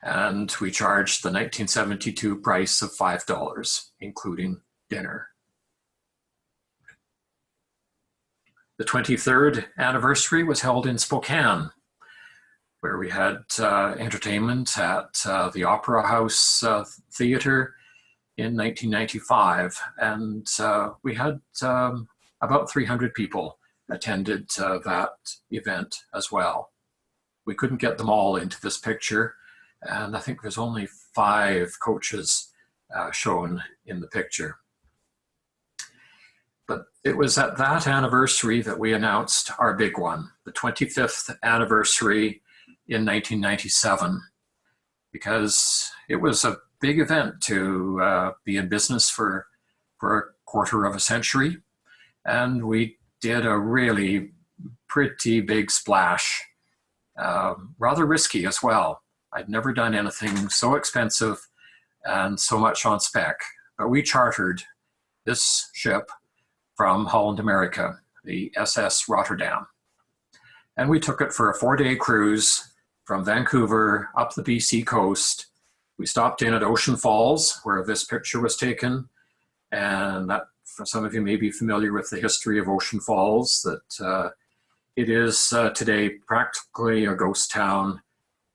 and we charged the 1972 price of $5, including dinner. The 23rd anniversary was held in Spokane, where we had entertainment at the Opera House Theater in 1995, and we had about 300 people attended that event as well. We couldn't get them all into this picture, and I think there's only 5 coaches shown in the picture. But it was at that anniversary that we announced our big one, the 25th anniversary in 1997, because it was a big event to be in business for a quarter of a century. And we did a really pretty big splash, rather risky as well. I'd never done anything so expensive and so much on spec, but we chartered this ship from Holland America, the SS Rotterdam. And we took it for a 4-day cruise from Vancouver up the BC coast. We stopped in at Ocean Falls, where this picture was taken. And that, for some of you may be familiar with the history of Ocean Falls, that it is today practically a ghost town.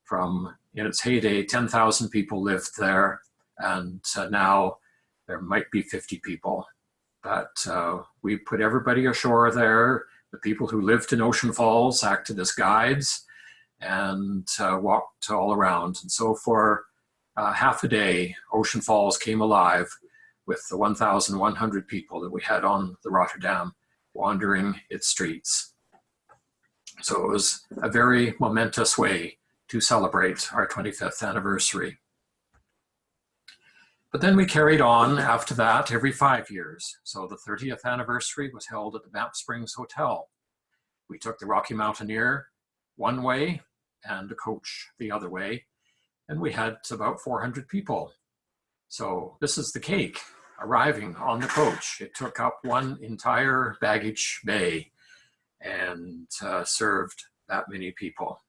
From in its heyday, 10,000 people lived there, and now there might be 50 people. But we put everybody ashore there. The people who lived in Ocean Falls acted as guides and walked all around. And so for half a day, Ocean Falls came alive with the 1,100 people that we had on the Rotterdam wandering its streets. So it was a very momentous way to celebrate our 25th anniversary. But then we carried on after that every 5 years. So the 30th anniversary was held at the Banff Springs Hotel. We took the Rocky Mountaineer one way and a coach the other way, and we had about 400 people. So this is the cake arriving on the coach. It took up one entire baggage bay and served that many people.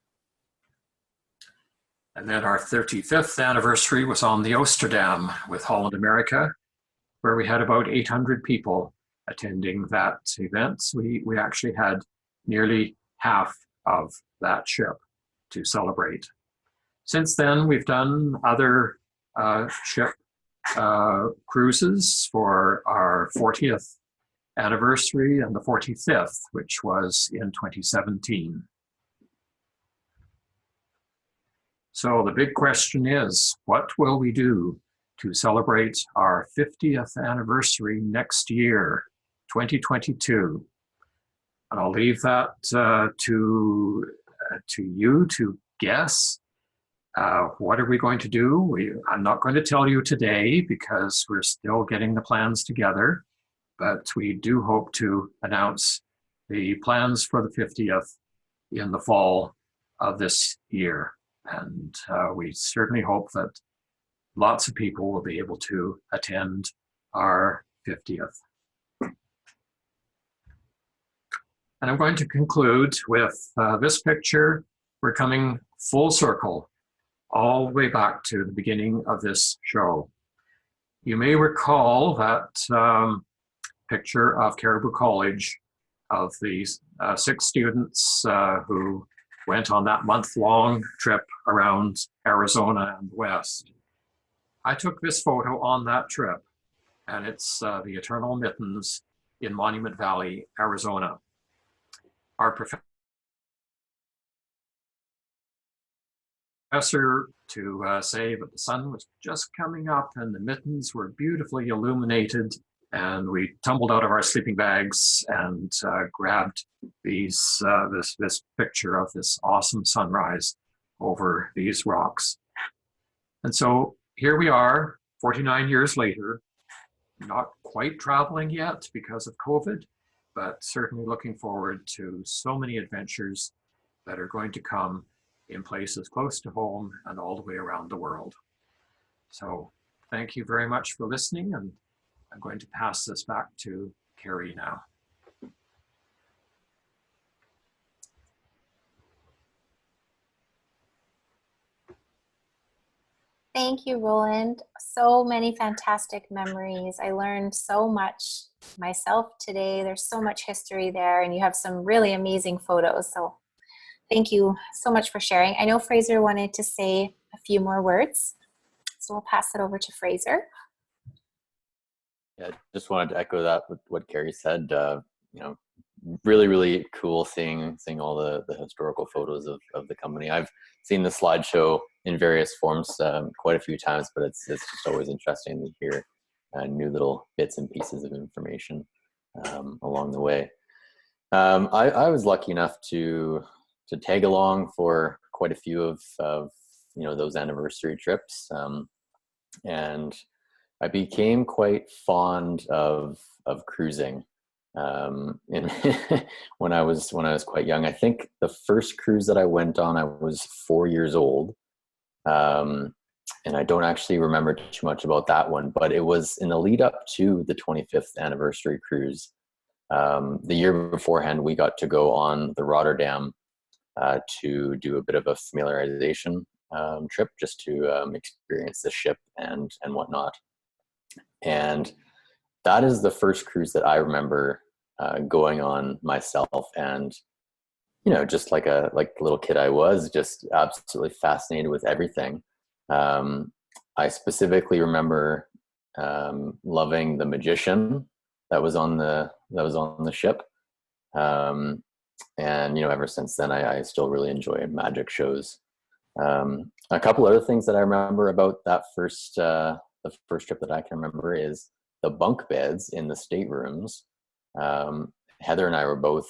And then our 35th anniversary was on the Oosterdam with Holland America, where we had about 800 people attending that event. We actually had nearly half of that ship to celebrate. Since then, we've done other ship cruises for our 40th anniversary and the 45th, which was in 2017. So the big question is, what will we do to celebrate our 50th anniversary next year, 2022? And I'll leave that to you to guess. What are we going to do? I'm not going to tell you today because we're still getting the plans together, but we do hope to announce the plans for the 50th in the fall of this year. And we certainly hope that lots of people will be able to attend our 50th. And I'm going to conclude with this picture. We're coming full circle all the way back to the beginning of this show. You may recall that picture of Caribou College of these 6 students who went on that month-long trip around Arizona and the West. I took this photo on that trip, and it's the Eternal Mittens in Monument Valley, Arizona. Our professor to say that the sun was just coming up and the mittens were beautifully illuminated, and we tumbled out of our sleeping bags and grabbed this picture of this awesome sunrise over these rocks. And so here we are, 49 years later, not quite traveling yet because of COVID, but certainly looking forward to so many adventures that are going to come in places close to home and all the way around the world. So thank you very much for listening, and I'm going to pass this back to Carrie now. Thank you, Roland. So many fantastic memories. I learned so much myself today. There's so much history there, and you have some really amazing photos. So thank you so much for sharing. I know Fraser wanted to say a few more words, so we'll pass it over to Fraser. Yeah, just wanted to echo that with what Carrie said. You know, really, really cool seeing all the historical photos of the company. I've seen the slideshow in various forms quite a few times, but it's just always interesting to hear new little bits and pieces of information along the way. I was lucky enough to tag along for quite a few of those anniversary trips, and I became quite fond of cruising. When I was quite young. I think the first cruise that I went on, I was 4 years old. And I don't actually remember too much about that one, but it was in the lead up to the 25th anniversary cruise. The year beforehand, we got to go on the Rotterdam to do a bit of a familiarization trip, just to experience the ship and whatnot. And that is the first cruise that I remember going on myself, and just like the little kid I was, just absolutely fascinated with everything. I specifically remember loving the magician that was on the ship, and ever since then I still really enjoy magic shows. A couple other things that I remember about that the first trip that I can remember is the bunk beds in the staterooms. Heather and I were both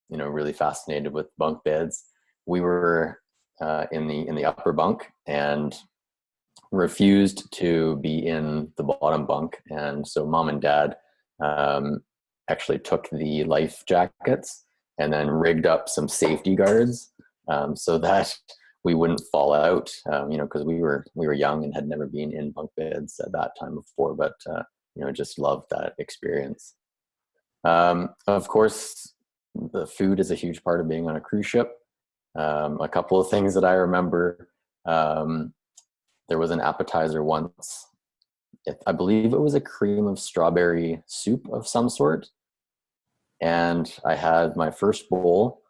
really fascinated with bunk beds. We were in the upper bunk and refused to be in the bottom bunk, and so mom and dad actually took the life jackets and then rigged up some safety guards so that we wouldn't fall out, because we were young and had never been in bunk beds at that time before, but just loved that experience. Of course, the food is a huge part of being on a cruise ship. A couple of things that I remember. There was an appetizer once. I believe it was a cream of strawberry soup of some sort. And I had my first bowl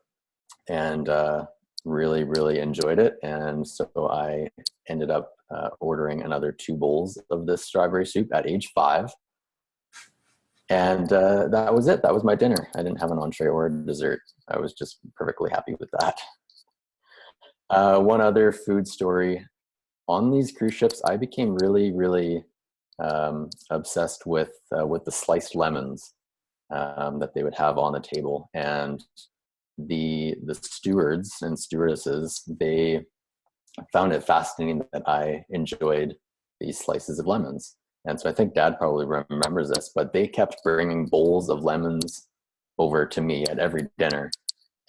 and really, really enjoyed it. And so I ended up ordering another 2 bowls of this strawberry soup at age 5. And that was it. That was my dinner. I didn't have an entree or a dessert. I was just perfectly happy with that. One other food story. On these cruise ships, I became really, really obsessed with the sliced lemons that they would have on the table. And the stewards and stewardesses, they found it fascinating that I enjoyed these slices of lemons. And so I think Dad probably remembers this, but they kept bringing bowls of lemons over to me at every dinner,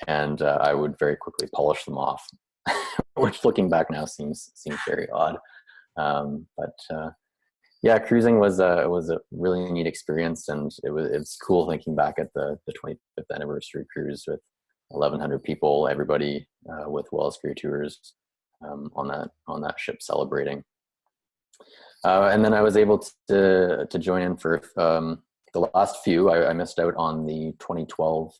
and I would very quickly polish them off, which looking back now seems very odd. Yeah, cruising was a really neat experience, and it's cool thinking back at the 25th anniversary cruise with 1,100 people, everybody with Wells Great Tours on that ship celebrating. And then I was able to join in for the last few. I missed out on the 2012.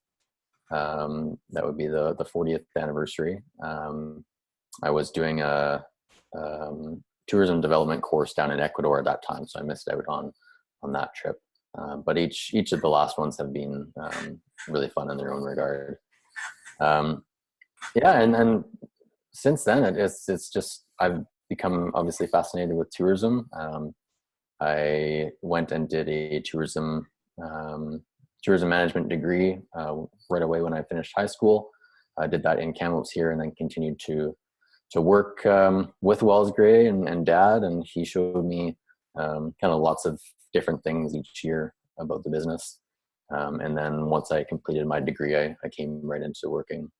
That would be the 40th anniversary. I was doing a tourism development course down in Ecuador at that time, so I missed out on that trip. But each of the last ones have been really fun in their own regard. Yeah, and since then it's just I've become obviously fascinated with tourism. I went and did a tourism management degree right away when I finished high school. I did that in Kamloops here, and then continued to work with Wells Gray and Dad, and he showed me kind of lots of different things each year about the business. And then once I completed my degree, I came right into working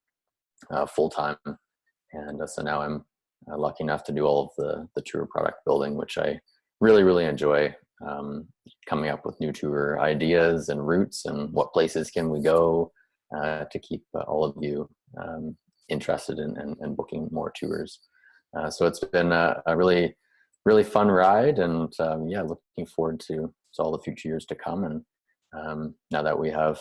full-time. And so now I'm lucky enough to do all of the tour product building, which I really, really enjoy, coming up with new tour ideas and routes and what places can we go to keep all of you interested in booking more tours. So it's been a really, really fun ride, and yeah, looking forward to all the future years to come. And now that we have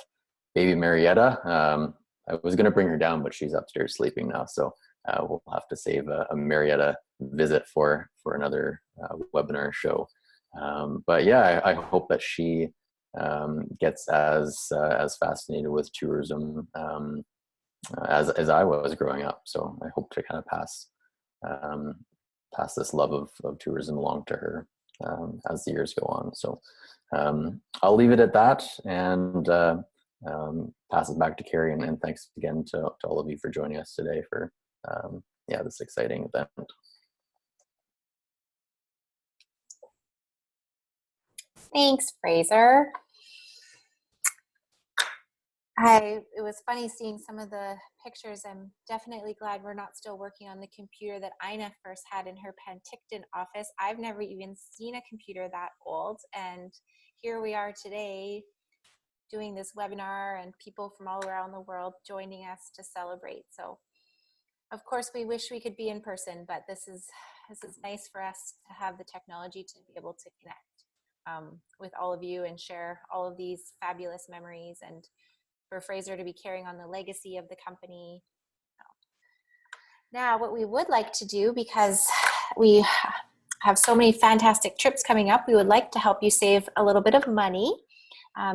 baby Marietta, I was going to bring her down, but she's upstairs sleeping now, so we'll have to save a Marietta visit for another webinar show. But yeah, I hope that she gets as fascinated with tourism as I was growing up. So I hope to kind of pass this love of tourism along to her as the years go on. So I'll leave it at that, and pass it back to Carrie. And thanks again to all of you for joining us today for this exciting event. Thanks, Fraser. It was funny seeing some of the pictures. I'm definitely glad we're not still working on the computer that Ina first had in her Penticton office. I've never even seen a computer that old, and here we are today doing this webinar, and people from all around the world joining us to celebrate. So of course we wish we could be in person, but this is nice for us to have the technology to be able to connect with all of you and share all of these fabulous memories, and for Fraser to be carrying on the legacy of the company. Now, what we would like to do, because we have so many fantastic trips coming up, we would like to help you save a little bit of money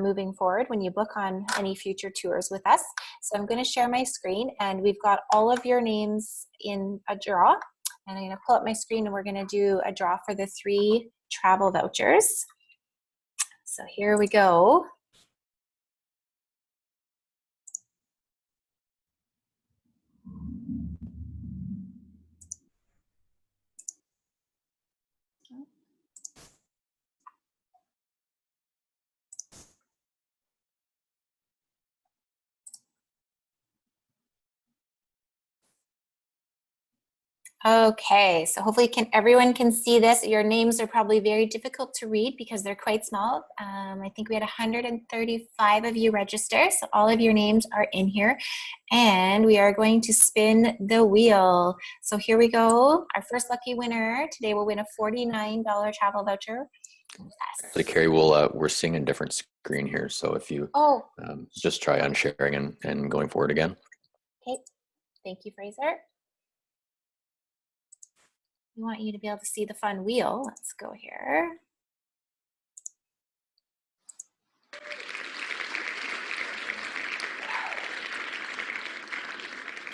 moving forward when you book on any future tours with us. So I'm going to share my screen, and we've got all of your names in a draw. And I'm going to pull up my screen, and we're going to do a draw for the 3 travel vouchers. So here we go. Okay, so hopefully everyone can see this. Your names are probably very difficult to read because they're quite small. I think we had 135 of you register, so all of your names are in here. And we are going to spin the wheel. So here we go. Our first lucky winner today will win a $49 travel voucher. Actually, Carrie, we're seeing a different screen here, so if you just try unsharing and going forward again. Okay, thank you, Fraser. We want you to be able to see the fun wheel. Let's go here.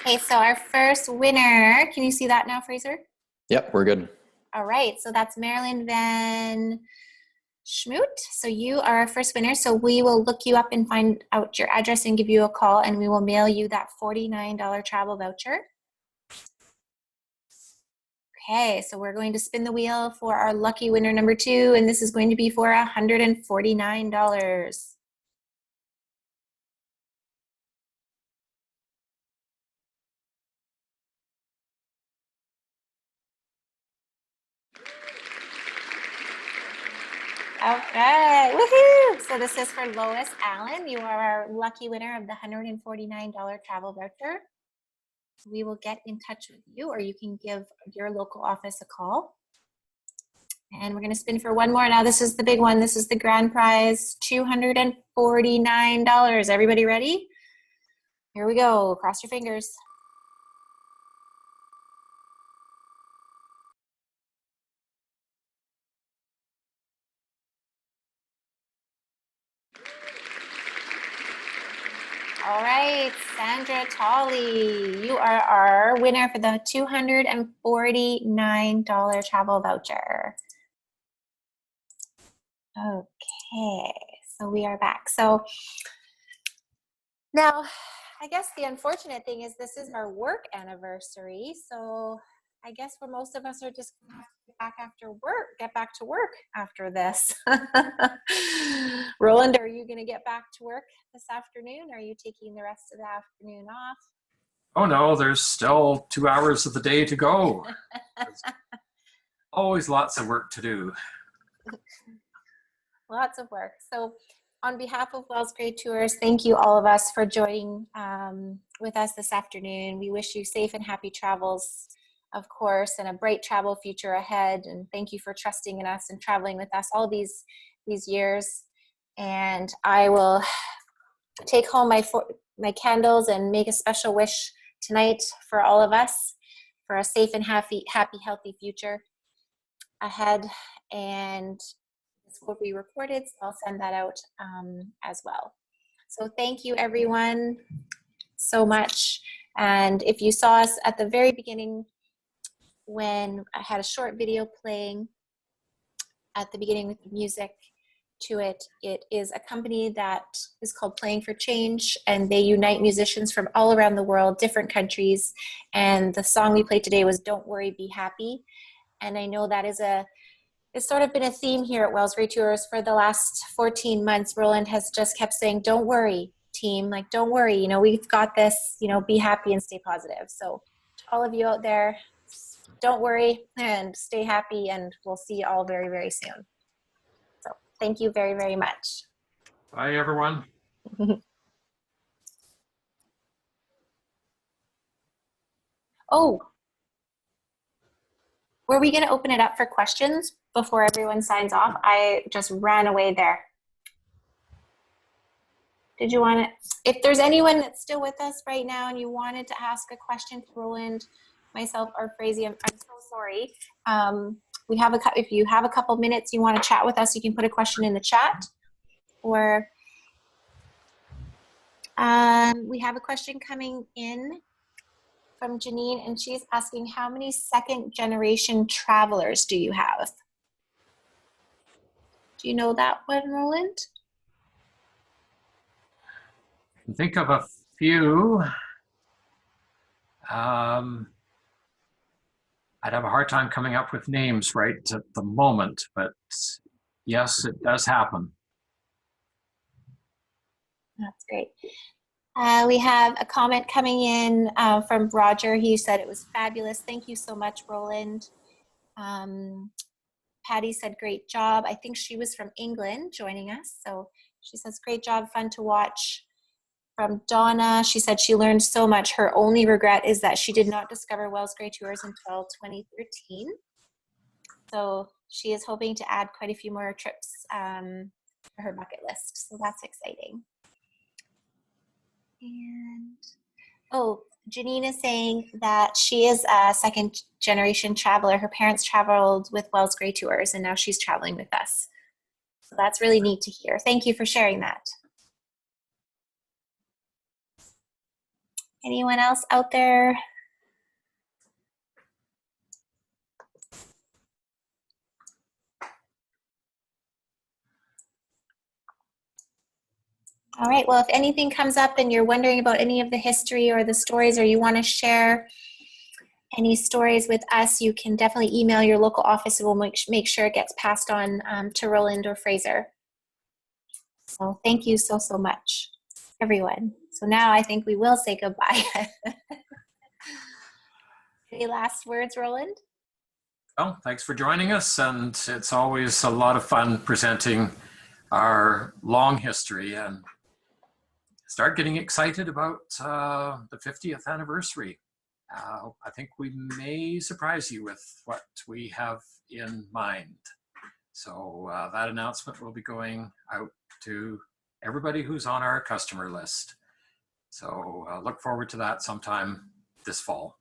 Okay, so our first winner, can you see that now, Fraser? Yep, we're good. All right, so that's Marilyn Van Schmoot. So you are our first winner. So we will look you up and find out your address and give you a call, and we will mail you that $49 travel voucher. Okay, so we're going to spin the wheel for our lucky winner number 2, and this is going to be for $149. All right, woohoo! So this is for Lois Allen. You are our lucky winner of the $149 travel voucher. We will get in touch with you, or you can give your local office a call. And we're going to spin for one more. Now this is the big one. This is the grand prize, $249. Everybody ready? Here we go. Cross your fingers. All right, Sandra Tolley, you are our winner for the $249 travel voucher. Okay, so we are back. So now, I guess the unfortunate thing is this is our work anniversary. So I guess for most of us are just gonna have to get back to work after this. Roland, are you gonna get back to work this afternoon? Or are you taking the rest of the afternoon off? Oh no, there's still 2 hours of the day to go. Always lots of work to do. Lots of work. So on behalf of Wells Grade Tours, thank you all of us for joining with us this afternoon. We wish you safe and happy travels, of course, and a bright travel future ahead. And thank you for trusting in us and traveling with us all these years. And I will take home my candles and make a special wish tonight for all of us for a safe and happy, healthy future ahead. And this will be recorded, so I'll send that out as well. So thank you everyone so much. And if you saw us at the very beginning when I had a short video playing at the beginning with the music to it, it is a company that is called Playing for Change, and they unite musicians from all around the world, different countries. And the song we played today was Don't Worry, Be Happy. And I know that is it's sort of been a theme here at Wells Grade Tours for the last 14 months. Roland has just kept saying, don't worry, team, like, don't worry, you know, we've got this, you know, be happy and stay positive. So to all of you out there, don't worry and stay happy, and we'll see you all very, very soon. So thank you very, very much. Bye, everyone. Oh, were we going to open it up for questions before everyone signs off? I just ran away there. Did you want to, if there's anyone that's still with us right now and you wanted to ask a question to Roland, myself, or Frazee, I'm so sorry. If you have a couple minutes, you want to chat with us, you can put a question in the chat. Or we have a question coming in from Janine, and she's asking, how many second generation travelers do you have? Do you know that one, Roland? Think of a few. I'd have a hard time coming up with names right at the moment, but yes, it does happen. That's great. We have a comment coming in from Roger. He said it was fabulous. Thank you so much, Roland. Patty said, great job. I think she was from England joining us. So she says, great job, fun to watch. From Donna, she said she learned so much. Her only regret is that she did not discover Wells Grey Tours until 2013. So she is hoping to add quite a few more trips to her bucket list. So that's exciting. And, oh, Janine is saying that she is a second generation traveler. Her parents traveled with Wells Grey Tours and now she's traveling with us. So that's really neat to hear. Thank you for sharing that. Anyone else out there? All right, well, if anything comes up and you're wondering about any of the history or the stories, or you want to share any stories with us, you can definitely email your local office and we'll make sure it gets passed on to Roland or Fraser. So thank you so, so much, everyone. So now I think we will say goodbye. Any last words, Roland? Well, thanks for joining us, and it's always a lot of fun presenting our long history and start getting excited about the 50th anniversary. I think we may surprise you with what we have in mind. So that announcement will be going out to everybody who's on our customer list. So look forward to that sometime this fall.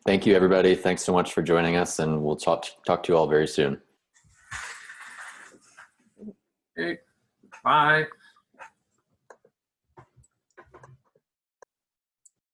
Thank you, everybody. Thanks so much for joining us, and we'll talk to you all very soon. Okay, bye.